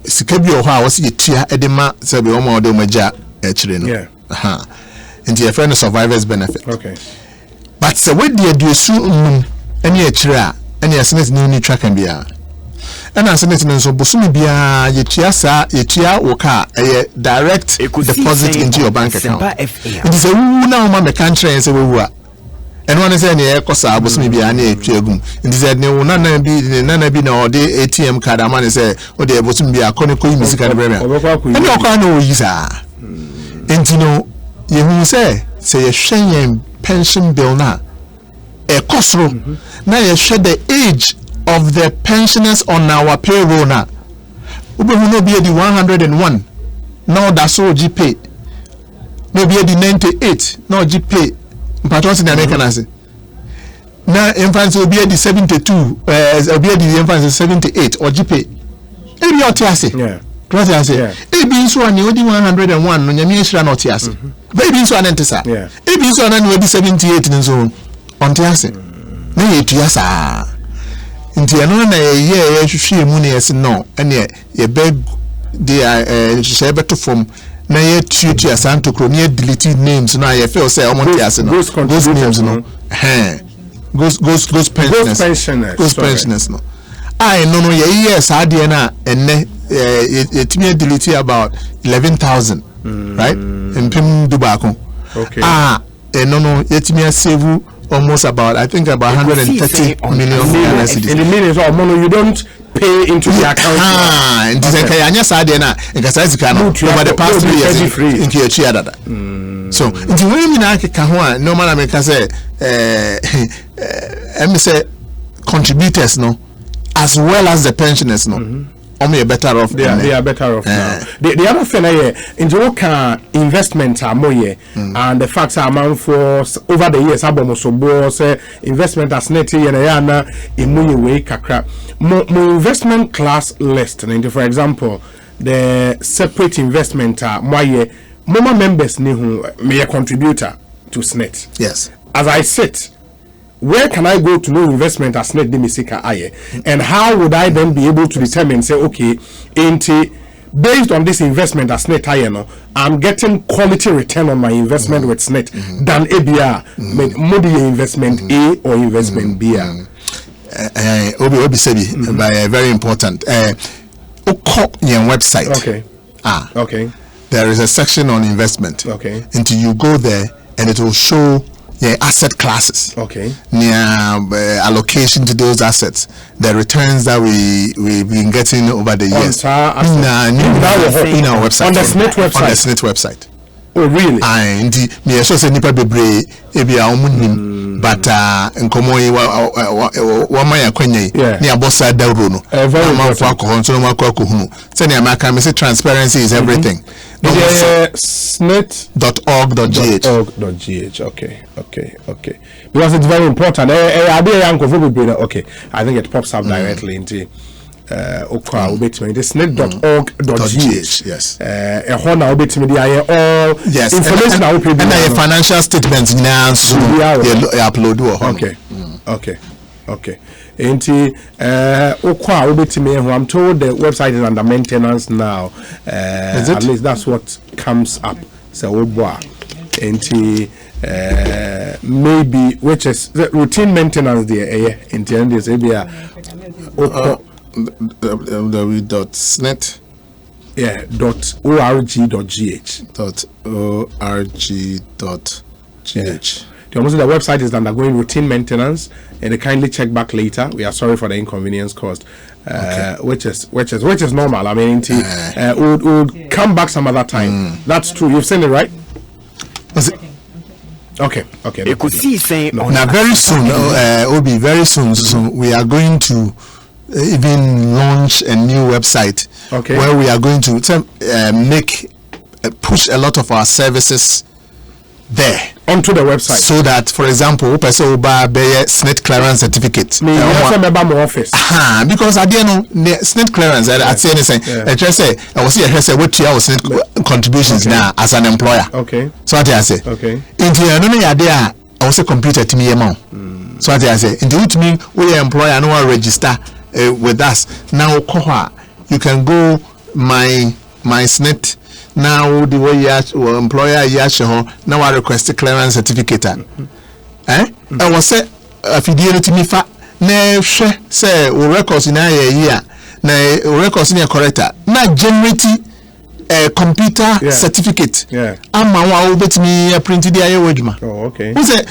sika bi o ho a wo se yetua edema se be o ma ode magya kire no into your friend survivors benefit. Okay, but se we de adioso num ene kire a ene Ssnit ni track and bia and as Ssnit nso bosumi bia yetua wo ka direct deposit into your bank account. It is a na o ma me country say we wu a and one is any kosa bosumi bia na etwagum. It is ne wo nana bi na o de ATM card amane say o de bosumi bia ko yimisi card brema and o ka na o yisa entino ye hu say ye hwen pension bill na ekosro na ye hwe the age of the pensioners on our payroll now. Ube no be the 101 now that's all GP. No be the 98 now GP. Patron in American as now infants will be the 72 will be the infants 78 or GP. Maybe or tiasi. Yeah. What I say? Maybe so an you 101 no nyame hira no tiasi. Maybe so an entesa. Maybe so an will be 78 in zone on tiasi. Na ye tiasa. Nti eno na ye hwehwe mu na yes no ene ye beg the she beto from na ye tutu asanto kro na delete names na ye feel say omo tiase no those names no goes pensioners no I no ye yes ade na enne etimi delete about 11,000 right empim dubako okay eno no yetimi save almost about 130 million Ghana cedis. In the millions of money you don't pay into the account. And this is anya sade na nkasa zika no over the past 3 years into your chia dada. So nti when me na keka ho a no man America say say contributors no as well as the pensioners no. They are better off. They are better off now. The other thing in the investment and the facts are amount for over the years investment as net kakra mo investment class list. And for example, the separate investment moma members ni me a contributor to Ssnit. Yes. As I sit, where can I go to know investment as Ssnit Demisika Aye? And how would I then be able to determine, say, okay, based on this investment as Ssnit Aye, no, I'm getting quality return on my investment with Ssnit than ABR, maybe investment A or investment B. Obi Sebi, very important. Your website. Okay. Okay. There is a section on investment. Okay. Until you go there and it will show asset classes. Okay. Allocation to those assets, the returns that we've been getting over the years. In our website. On the Ssnit website. On the Ssnit website. Oh really? And me so say nipa bebre ebi a omunim but nkomo yi wa maya kwenye ni abosa dawro no. Very important. So no makwa ko hunu. Say na maka me say transparency is everything. Ssnit.org.gh. Okay. Because it's very important. Okay, I think it pops up directly into Ssnit.org.gh. Yes. Yes. Information and financial statements now upload. Okay. I'm told the website is under maintenance now. At least that's what comes up. So maybe which is the routine maintenance there. Intended www.ssnit. .org.gh. The website is undergoing routine maintenance, and they kindly check back later. We are sorry for the inconvenience caused, which is normal. I mean, we'll come back some other time. That's true. You've seen it, right? Okay. Ekosiisen. Now, very soon, Obi, very soon, we are going to even launch a new website where we are going to push a lot of our services there onto the website, so that, for example, person will buy Ssnit clearance certificate. Office. Because at the end of Ssnit clearance, I say anything. I just say I will see what you have Ssnit contributions now as an employer. Okay. So what I say. Okay. Into I will say computer to me amount. So what I say. Into which mean we employer no register with us now. You can go my Ssnit. Now the way you employer now I request a clearance certificate. I was say fidelity me fa na say records in a year na records in a corrector na generate computer certificate. Ama wa obetimi print the aye waduma. Oh okay. Who say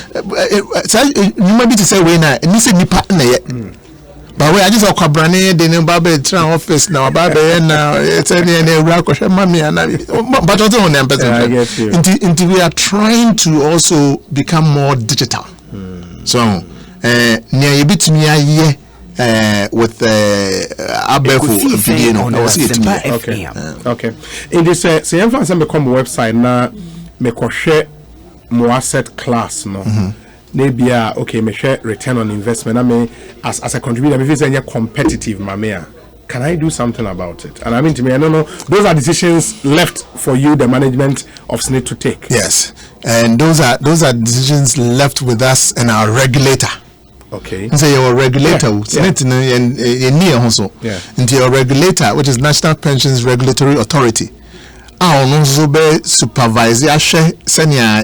you maybe to say we na ni say nipa na ye. But we are just a cabrane, the Nimbabe office now, Babe, now it's any Rakosh, Mammy, and but also on them. Until we are trying to also become more digital. So, near a bit me a year with Abefu video. Okay. In this, say, I'm become website now, make a share more asset class, no. Maybe me share return on investment. I mean, as a contributor, if it's any competitive, can I do something about it? And I mean, to me, I don't know. Those are decisions left for you, the management of Ssnit, to take. Yes, and those are decisions left with us and our regulator. Okay. So your regulator, Ssnit, and your regulator, which is National Pensions Regulatory Authority. I also be supervisor senior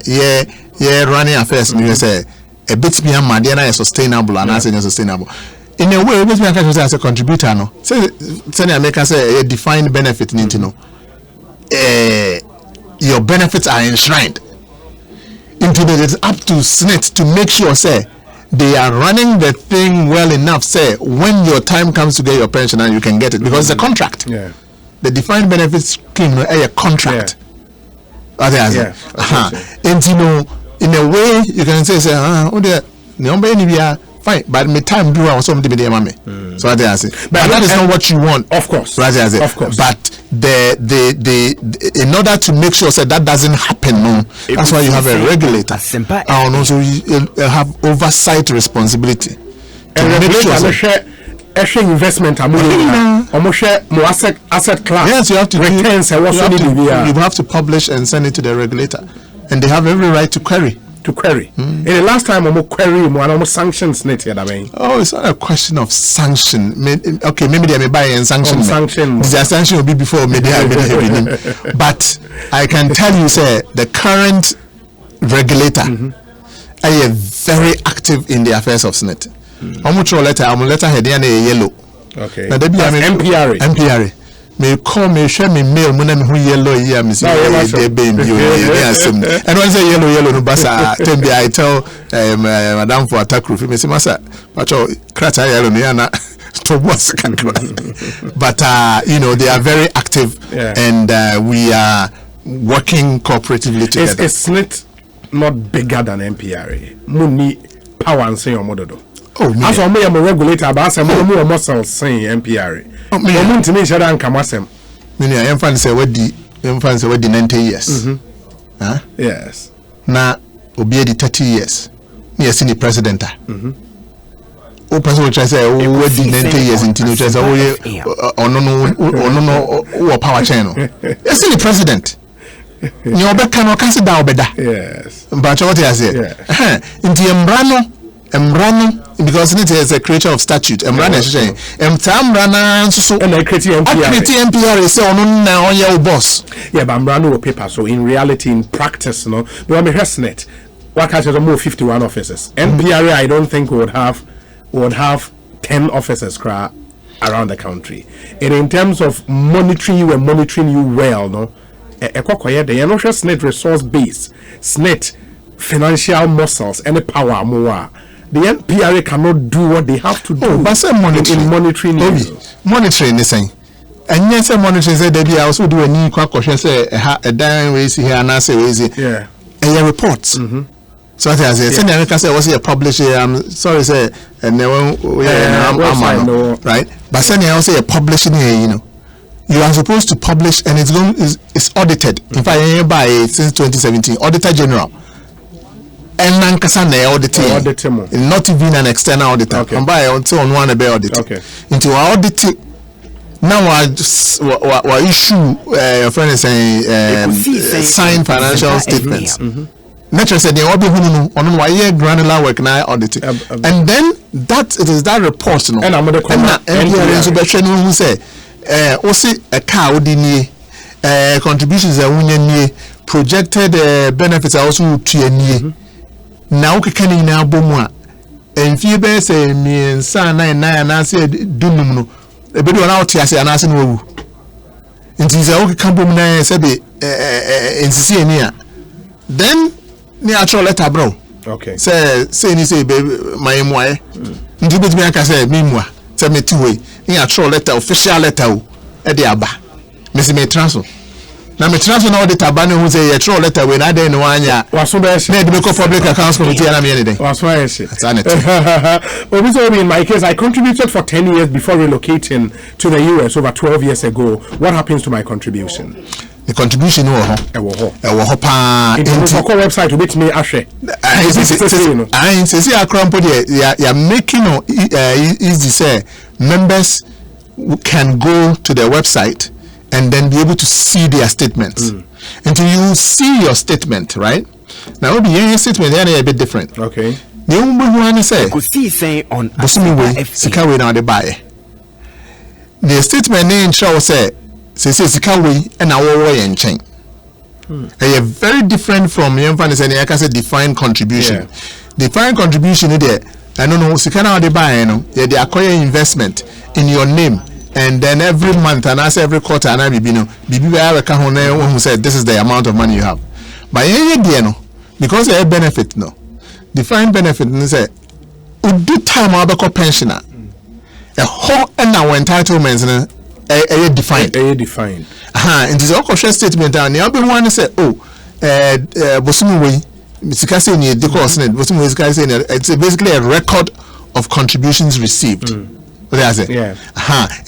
running affairs. You say a bit me and Madiana is sustainable and as sustainable. In a way, bit me as a contributor. No, say senior make us a defined benefit. Need to know. Your benefits are enshrined. It's up to Ssnit to make sure, say, they are running the thing well enough, say, when your time comes to get your pension and you can get it, because it's a contract. Yeah. The defined benefits scheme is a contract. Yeah. And in a way, you can say, fine, but my time do I also be mommy. So I say, but that is not what you want, of course. Right? Of course. But the in order to make sure that doesn't happen, that's why you have a regulator, and also you have oversight responsibility to make sure. Investment asset class. Yes, you have to returns. You have to publish and send it to the regulator, and they have every right to query. And the last time I'm query more sanctions Ssnit. Oh, it's not a question of sanction. Okay, maybe they may buy and sanction. The sanction will be before maybe but I can tell you, sir, the current regulator are very active in the affairs of Ssnit. I'm letter head yellow. Okay. Now MPRA. Me call me share me mail when I'm yellow here. Me say and when say yellow no basa I tell madam for attack roof. Me say masa pacho krata yellow no na to boss. But they are very active, and we are working cooperatively together. Is Ssnit not bigger than MPRA? Money power and say your model. Oh, as I'm a regulator, but as I'm more muscles saying MPRA. I am fan say what the 90 years. Yes. Now, obi the 30 years. Me as the president. O person which I say what the 90 years into which I say no power channel. Yes, the president. You obe cannot consider obeda. Yes. But what I say? In the Embrano, because it is a creature of statute. Embrana so and I create MPRA say on now your boss. Yeah, but Embrano will paper. So in reality, in practice, no, we have Ssnit. What kind of more 51 officers? MPRA, I don't think would have 10 officers around the country. And in terms of monitoring you and monitoring you well, no, the Ssnit resource base, Ssnit financial muscles and the power more. The NPRA cannot do what they have to do. But some monitoring monitoring is saying. And yes, monitoring said they also do a new question say a dying ways here and I say ways yeah. And reports. So I say America say was here publish I'm sorry say and right. But send also a publishing here, you are supposed to publish and it's audited. In fact, by since 2017, Auditor General. And Nankasa auditing, not even an external auditor. Okay. And by until on one audit. Okay. Into our auditing. Now I issue your friend is saying signed financial statements. Naturally said they all be on why granular work now auditing. And then it is that report no. And I'm going to come who say also a car contributions are projected benefits are also to now can now bomwa and few bears say me and son and I said dunum a bit out here say an asin wo it is a okay campum na sebe in near then natural letter bro okay say ni say my moye ndi bit me aka say me moa say me two way natural letter official letter o e dey aba me say me transfer na me transfer na auditor ba ne hu say ye throw letter we na dey no anya waso be she na dey make public accounts committee na me anything waso be she that's it. Well, in my case I contributed for 10 years before relocating to the US over 12 years ago. What happens to my contribution? The contribution e wo ho pa into the website to bit me ahwe I say akrampo dey you are making easy say members can go to their website and then be able to see their statements. Until you see your statement, right? Now, your statement they are a bit different. Okay. The Ekosiisen on Sikawe now they buy. The statement name show say Sikawe and our way and chain. They are very different from I can say defined contribution. Yeah. Defined contribution is there. I don't know Sikana they buy, they acquire investment in your name. And then every month and as every quarter and I who said this is the amount of money you have. But because a benefit no defined benefit no say do time abeko pensioner a whole and our entitlements no defined it is all statement and the other one say bosumi we misika say ni de course net bosumi we misika say it's basically a record of contributions received. What I say? Yeah.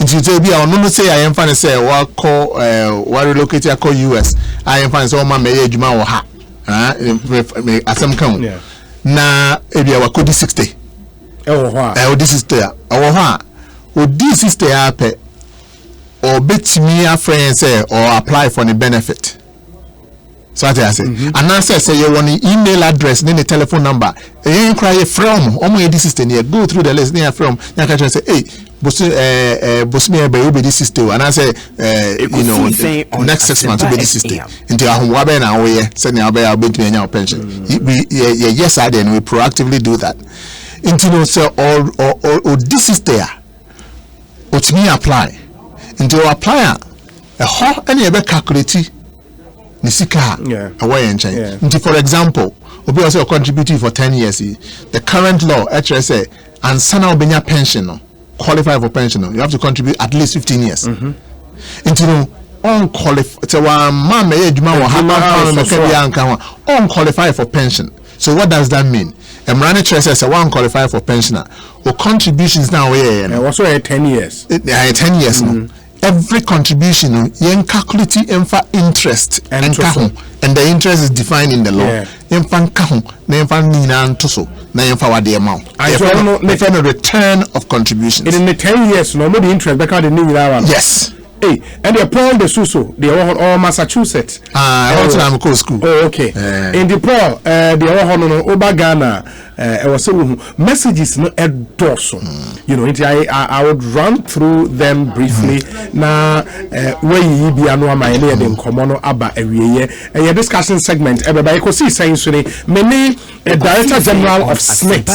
It will be our no say I am fan say what call what relocate call US. I am fan say my may juma or ha. Asem kan. Na ebi our code 60. This is there. Our ha. This is the app or bet me a friend say or apply for the benefit. So what I say, and answer say you want the email address, then the telephone number. You cry from. This system here. Go through the list. Near from. You can say, hey, boss me by this system. And I say, next 6 months will be this system. Until I wabe na we send you I'll be to your pension. Yes, I then we proactively do that. Until say or this is there. What me apply? Until apply a whole any ever calculate. Nisika away and change. For example, obi also contributing for 10 years. The current law actually say and sana obenya pension qualify for pension. You have to contribute at least 15 years. Until unqualified so man may unqualified for pension. So what does that mean? Emrani says one qualify for pensioner or contributions now also 10 years. 10 years no. Every contribution yen calculate interest and the interest is defined in the law. The return of contributions. In the 10 years, no more the interest because the new yes. Hey, and the Paul the Suso, the all Massachusetts. I also am go school. Oh, okay. In the Paul, the all Obagana, was messages no endorse. You know, I would run through them briefly. Now, where you be anu ama ene de komono aba ewiye. A discussion segment. By Ekosiisen Ssnit, many Director General of Ssnit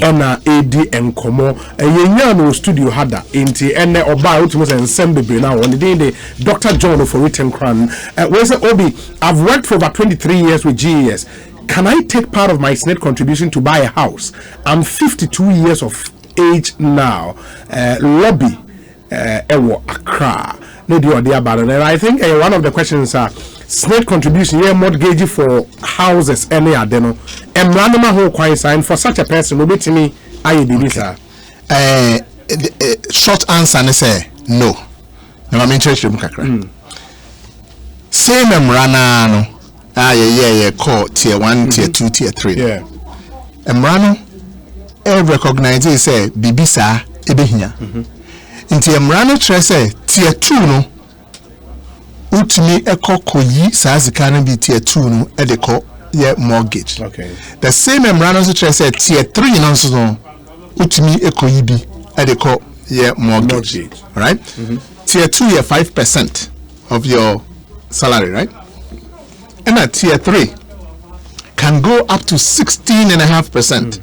on AD and Komo. Yenya no studio hada. Inti ene oba ultimus and sembe now. On the day Dr. John Ofori Tenkorang. Where's Obi? I've worked for over 23 years with GES. Can I take part of my Ssnit contribution to buy a house? I'm 52 years of age now. Lobby, Ewo Accra. No deal about it. And I think one of the questions are Ssnit contribution, yeah, mortgage for houses, any adeno. And random whole quiet sign for such a person will be to me. I did this. Short answer, I say no. No, I'm interested in kakra. Same Emrana no. Call tier 1, tier 2, tier 3. Yeah. Emrano recognize say bibisa ebehia. Inti Emrano say tier 2 no. Utimi koyi sa zika no be tier 2 no e de call ye mortgage. Okay. The same Emrano say tier 3 no so utimi koyi bi e de call ye mortgage. Right? Tier 2 ye 5% of your salary, right? And at tier 3 can go up to 16.5%,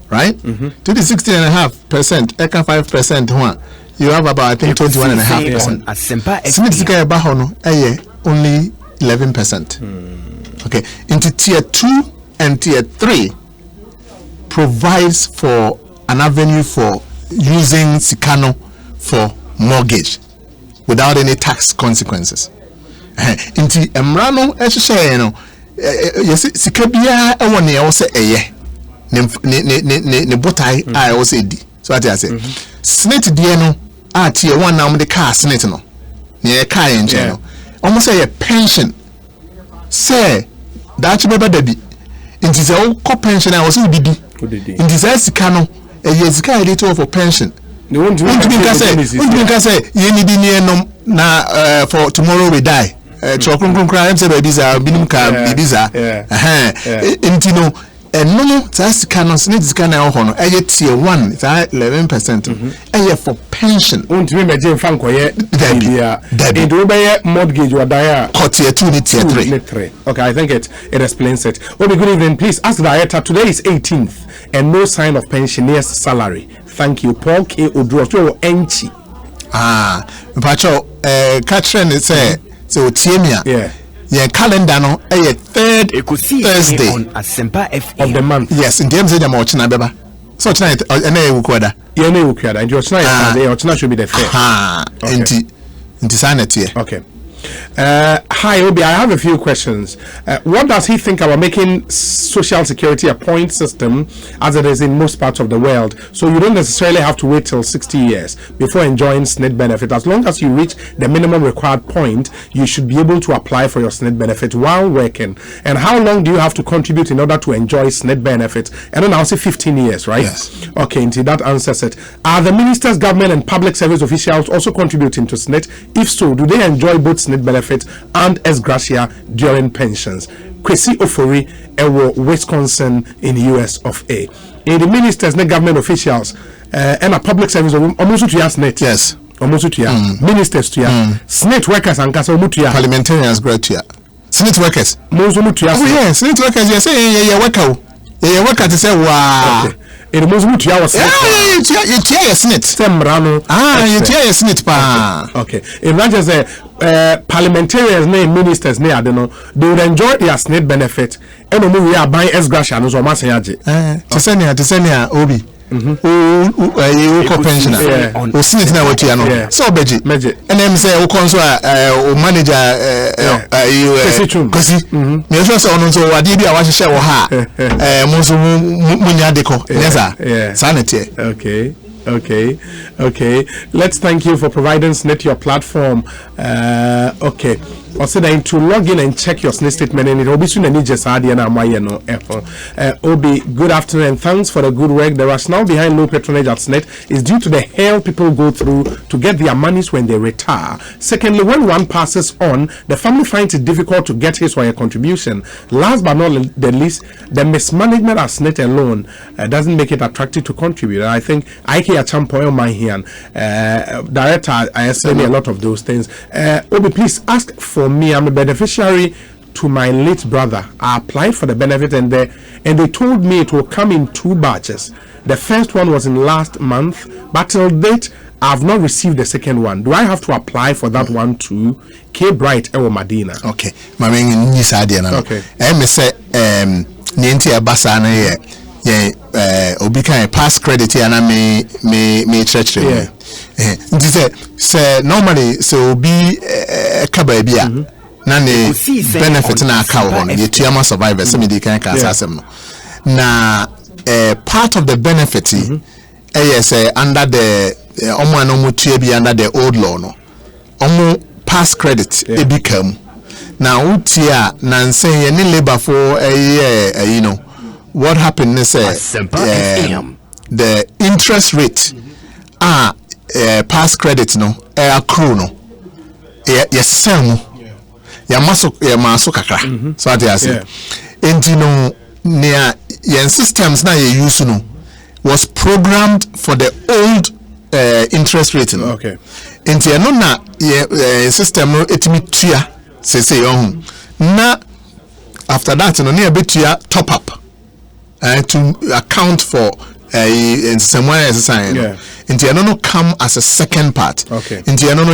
right? To the 16.5%, eka 5% one, you have about I think 21.5%. Only 11%. Okay, into tier 2 and tier 3 provides for an avenue for using Sikano for mortgage without any tax consequences. Inti Emrano share no yes sikabia e won e wo se eye ne botai I also di so what I say Ssnit die no tie one na the car Ssnit no ne e car en no almost say a pension say that beba da bi inti se wo pension I was bi di inti se sika no e sika e dey for pension ne won can say you need ni no na for tomorrow we die. Chokun crime say baby za binim ka baby za intino no that's kind of Ssnit kind of hono tier 1 it's 11% for pension untimi meje fa nkoye dia it will be mortgage or dia tier 2 ni tier 3. Okay, I think it explains it. Obi, good evening, please ask the director. Today is 18th and no sign of pensioners salary. Thank you. Paul K Odro to enchi pacho catching it say so tiemia yeah calendar no 3rd third Thursday of the month. Yes, in terms of the Mochina Beba. So tonight, and I will quarter. Yeah, no, and your tonight should be the fair. Into sanity. Okay. Hi Obi, I have a few questions. What does he think about making social security a point system as it is in most parts of the world, so you don't necessarily have to wait till 60 years before enjoying Ssnit benefit? As long as you reach the minimum required point, you should be able to apply for your Ssnit benefit while working. And how long do you have to contribute in order to enjoy Ssnit benefit? And then I'll say 15 years, right? Yes. Okay, until that answers it. Are the ministers, government and public service officials also contributing to Ssnit? If so, do they enjoy both Ssnit benefit and ex gratia during pensions? Ofori Tenkorang, Wisconsin in US of A. In the ministers and government officials and a public service almost to Ssnit. Yes. Almost to ministers to Ssnit workers and parliamentarians gratia. Ssnit workers. Most of yes, Ssnit workers. Yes, yeah, worker. Yeah, worker to say wow. It was much hours. You tear Ssnit. Sembrano. You tear Ssnit pa. Okay. In Rangers, parliamentarians, ministers, I don't know, they would enjoy their Ssnit benefit. And we are buying ex gratia no so much. Tisenia, Obi. You pensioner. Ssnit na what you know. So beji. And them say o consul manager because me sure say ono so wadi bi a wa hye wo ha mo so munya deko yes sanity. Okay. Let's thank you for providing Ssnit your platform. Okay. Also, then to log in and check your Ssnit statement, and it will be soon. And just add Obi, good afternoon and thanks for the good work. The rationale behind low patronage at Ssnit is due to the hell people go through to get their monies when they retire. Secondly, when one passes on, the family finds it difficult to get his or her contribution. Last but not the least, the mismanagement at Ssnit alone doesn't make it attractive to contribute. And I think I hear Champoy on my hand, director, I explain a lot of those things. Obi, please ask for me. I'm a beneficiary to my late brother. I applied for the benefit and they told me it will come in 2 batches. The first one was in last month, but till date I've not received the second one. Do I have to apply for that one too? K Bright Ewo Madina. Okay. My main niece na. Okay. Me say nienti abasa na ye obi kan pass credit ya na me church. Yeah. Say normally so obi kaba bia na ne benefit na account on ye tuama survivors me di kan ka asem no na part of the benefit yes under the omo anomo tue bi under the old law no omo pass credit e bi kam na utia na nsen ye ne labor for you know what happened is the interest rate pass credit no accrue no yes same ya maso kakra so ati ase enti no near yen systems na ye use no was programmed for the old interest rate no. Okay. Enti no na system no etimi tua say on na after that no near betua top up to account for someone as a sign. Enti no come as a second part. Okay. Enti no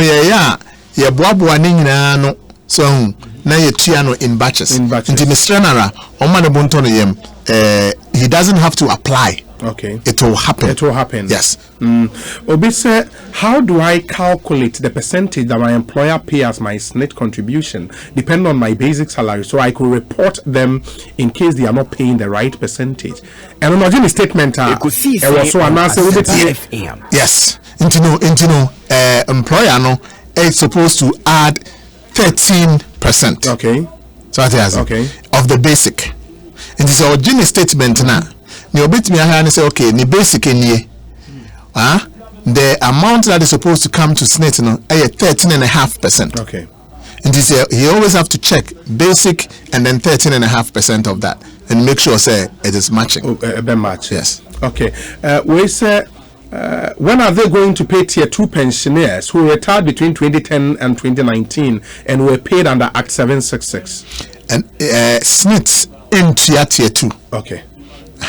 ye boaboa ni nyina no so na ye tua no in batches. Enti Mr. Nara omane bonto no yem he doesn't have to apply. Okay. It will happen. It will happen. Yes. Obi say, how do I calculate the percentage that my employer pay as my Ssnit contribution, depending on my basic salary, so I could report them in case they are not paying the right percentage? And imagine the statement. Yes. Intino, employer no is supposed to add 13%. Okay. So that is okay of the basic. And this original statement now. You bet me and say okay, the basic in here. The amount that is supposed to come to Ssnit no 13.5%. Okay. And this he always have to check basic and then 13.5% of that and make sure say it is matching. Match. Yes. Okay. We say when are they going to pay tier 2 pensioners who retired between 2010 and 2019 and were paid under Act 766? And Ssnit in tier 2. Okay.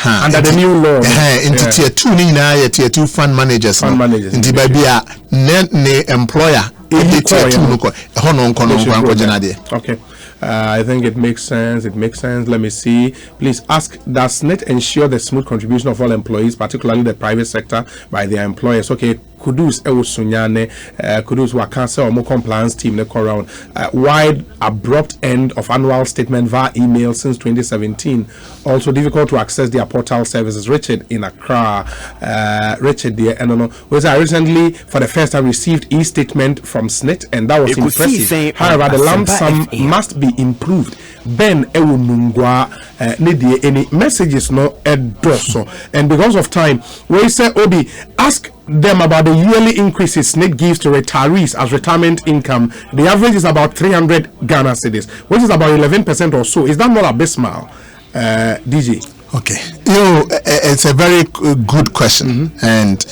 Under the new law. Into tier 2 ni na tier 2 fund managers. Into baby ne employer. Okay. I think it makes sense. Let me see. Please ask, does Ssnit ensure the smooth contribution of all employees, particularly the private sector, by their employers? Okay, Kudus Sunyane, Kudus Wakanse or more compliance team around. Wide abrupt end of annual statement via email since 2017. Also difficult to access their portal services. Richard in Accra, Richard there, and no, was I recently for the first time received e-statement from Ssnit, and that was impressive. However, the lump sum must be improved. Ben Ewunungwa need any messages no edoso, and because of time, we say Obi ask them about the yearly increases Ssnit gives to retirees as retirement income. The average is about 300 Ghana cedis, which is about 11% or so. Is that not abysmal, DJ? Okay, it's a very good question, and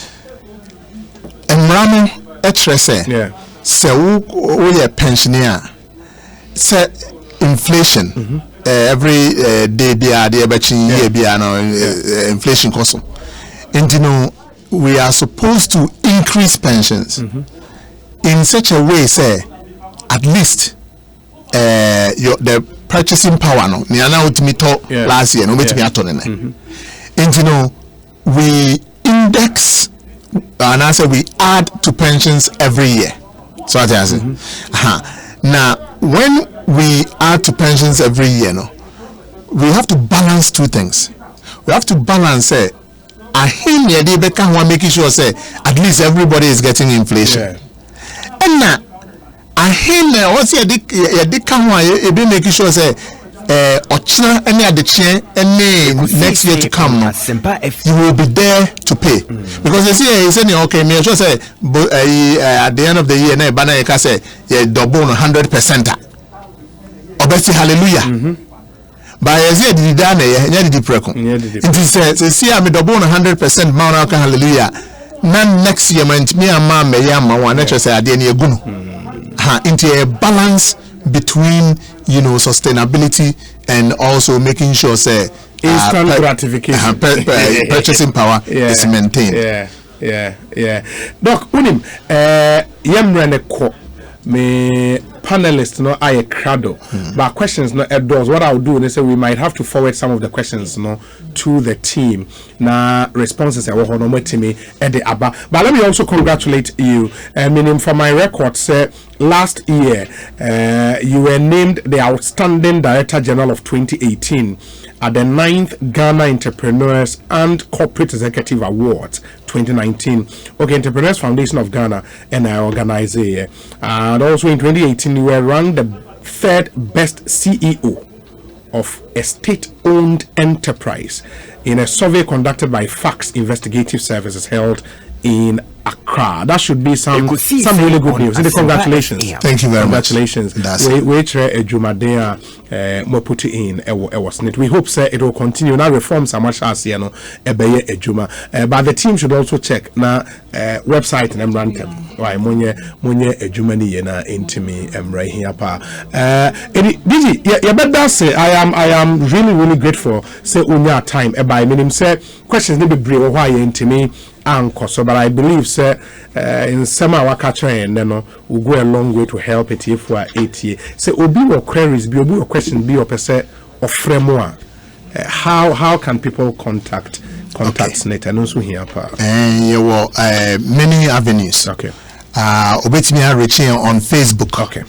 Mramo etrese. So we are pensioner. So inflation every day be inflation cost. And we are supposed to increase pensions in such a way, say at least the purchasing power no niana utimi to last year no betimi ato ne and we index and I say we add to pensions every year. So I say now when we add to pensions every year no, we have to balance two things. We have to balance making sure say at least everybody is getting inflation. And now what's your be making sure say any next year to come you will be there to pay because they say okay me just say at the end of the year na bana you can say double 100% obesi hallelujah but as you did done the preko it is see I'm double 100% mount hallelujah nan next year me and mama yama one say ade na egunu into a balance between sustainability and also making sure say instant gratification purchasing power is maintained. Doc unim yemrene ko me panelists no I crado but questions no doors. What I'll do is say we might have to forward some of the questions to the team na responses I will no to me at the aba. But let me also congratulate you. Meaning for my record say last year you were named the outstanding Director General of 2018 at the 9th Ghana Entrepreneurs and Corporate Executive Awards 2019. Okay, Entrepreneurs Foundation of Ghana and I organize it. And also in 2018 you were ranked the 3rd best CEO of a state-owned enterprise in a survey conducted by Fax Investigative Services held in Accra. That should be some really good news. Congratulations. Thank you very much. Congratulations. We try a Jumadea more put in Ssnit. We hope it will continue. Now reforms are much as a Juma. But the team should also check na website and random. Why Munye a Jumani na intimi right here pa. Digi, yeah, but that's say I am really grateful. Say unya time by minimum say questions need be brave why intimi anchor. So but I believe say in some our catcher and then will go a long way to help it if we are 8 years. Say obi or queries be obi or question be or per se or framework. How can people contact Ssnit and also here pa? Many avenues. Okay. Obetimi reaching on Facebook. Okay.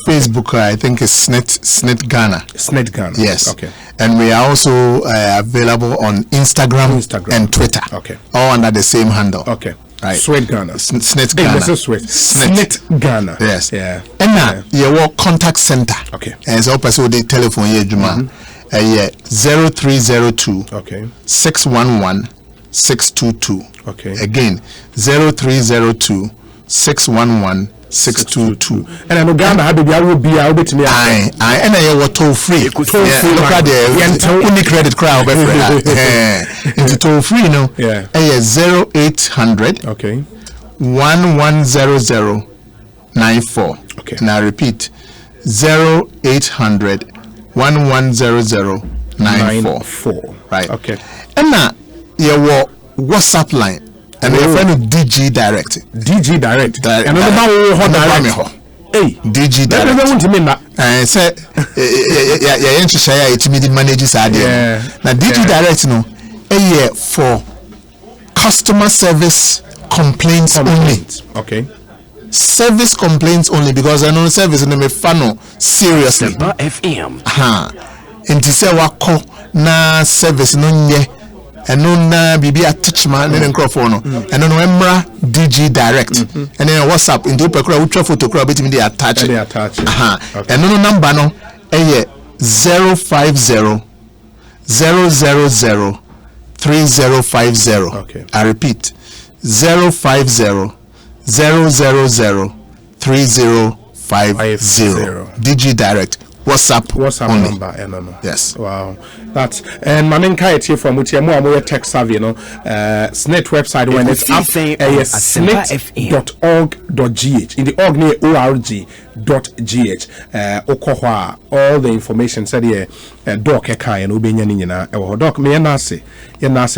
Facebook, I think is Ssnit Ghana. Ssnit Ghana. Yes. Okay. And we are also available on Instagram and Twitter. Okay. All under the same handle. Okay. Right. Ssnit Ghana. Ssnit Ghana. Ssnit Ghana. Yes. Yeah. And now your contact center. Okay. And so person the telephone here Juma. 0302. Okay. 611 622. Okay. Again 0302 611 622. And I know Ghana had to be able to be able to me. I and I was toll free. Look at the only credit crowd. It's toll free, no? Yeah. 0800. Okay. 110094. Okay. And I repeat 0800 110094. Right. Okay. And now your WhatsApp line. And your friend DG Direct. DG Direct. And DG Direct. Say ya yenchishaya ya itimidi manage sadi. Na DG Direct no for customer service complaints only. Okay. Service complaints only, because I know service no me fano seriously. FM. Inti se wako na service no nye eno na bibi attachment ne microphone no eno no emra DG Direct and then WhatsApp into pekura ultra photo kura betimi dey attach eno no number no 050 000 3050. Okay. I repeat 050 000 3050. DG Direct. WhatsApp only. Number, no. Yes. Wow. That's and Maninka here from Mutiamu tech savvy, Ssnit website when it's up ssnit.org.gh in the org near org.gh. Okohwa all the information said here doc ekai and ubenya nina doc me yenase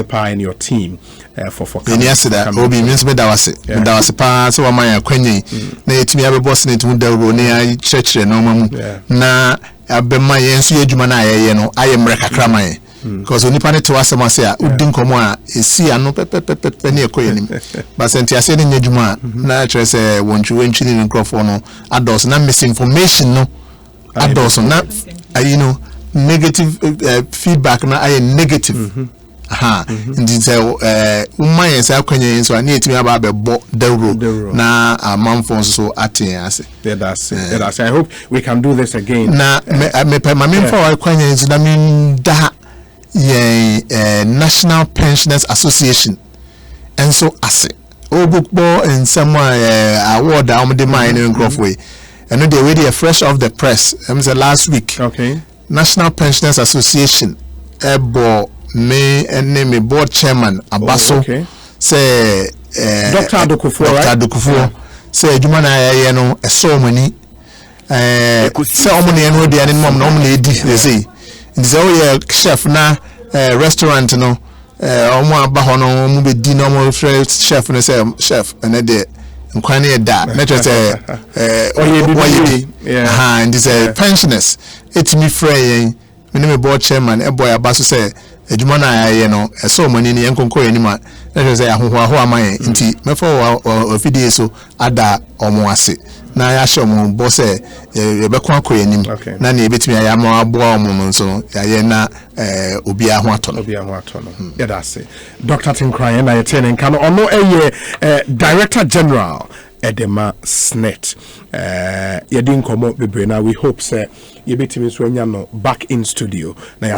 pa in your team for that obi means me dawase pa so amaya kwenye na etimi abeboss ne tumi dawo ne church no mamu na abema yenso edwuma na ayeye no ayemre kakra man because onipa ne to asem ase a udi nkomo a esi ano pepepepe ne ekoyenim but senti ase ne nyadwuma na kire se wonchi ne microphone no ados na misinformation no ados na negative feedback na aye negative ndi say umma yensa akwanya yenso na etimi aba abebo dawro na amamfo so aten ase. That's I hope we can do this again. Na me for akwanya yenso na min da National Pensioners Association and so ase obukbo and some award am de mine in Grofway and they already fresh off the press last week. Okay. National Pensioners Association ebo me and me board chairman Abaso say Dr. Adokufo say adwuma na ye no so many say omuni eno de anin mom na omuni edi they say nze chef na restaurant no omo aba ho no omo be di no omo chef no say chef and de nkwane e da na twa say oyedi and this pensioners etimi frey me board chairman e boy Abaso say adwuma na ye no so many ne enkonko yanima na twa say ahoho aman nti mefo ofidie so ada omo ase na ya shomo bo se yebekọ akoyanim na na ebetimi ya ma aboa omo nso ya ye na obi aho atono yeah that's it. Dr. Tenkorang na yetene nka no ono Director General Edema Ssnit yedi nkomo bebre na we hope say yebetimi so anya no back in studio na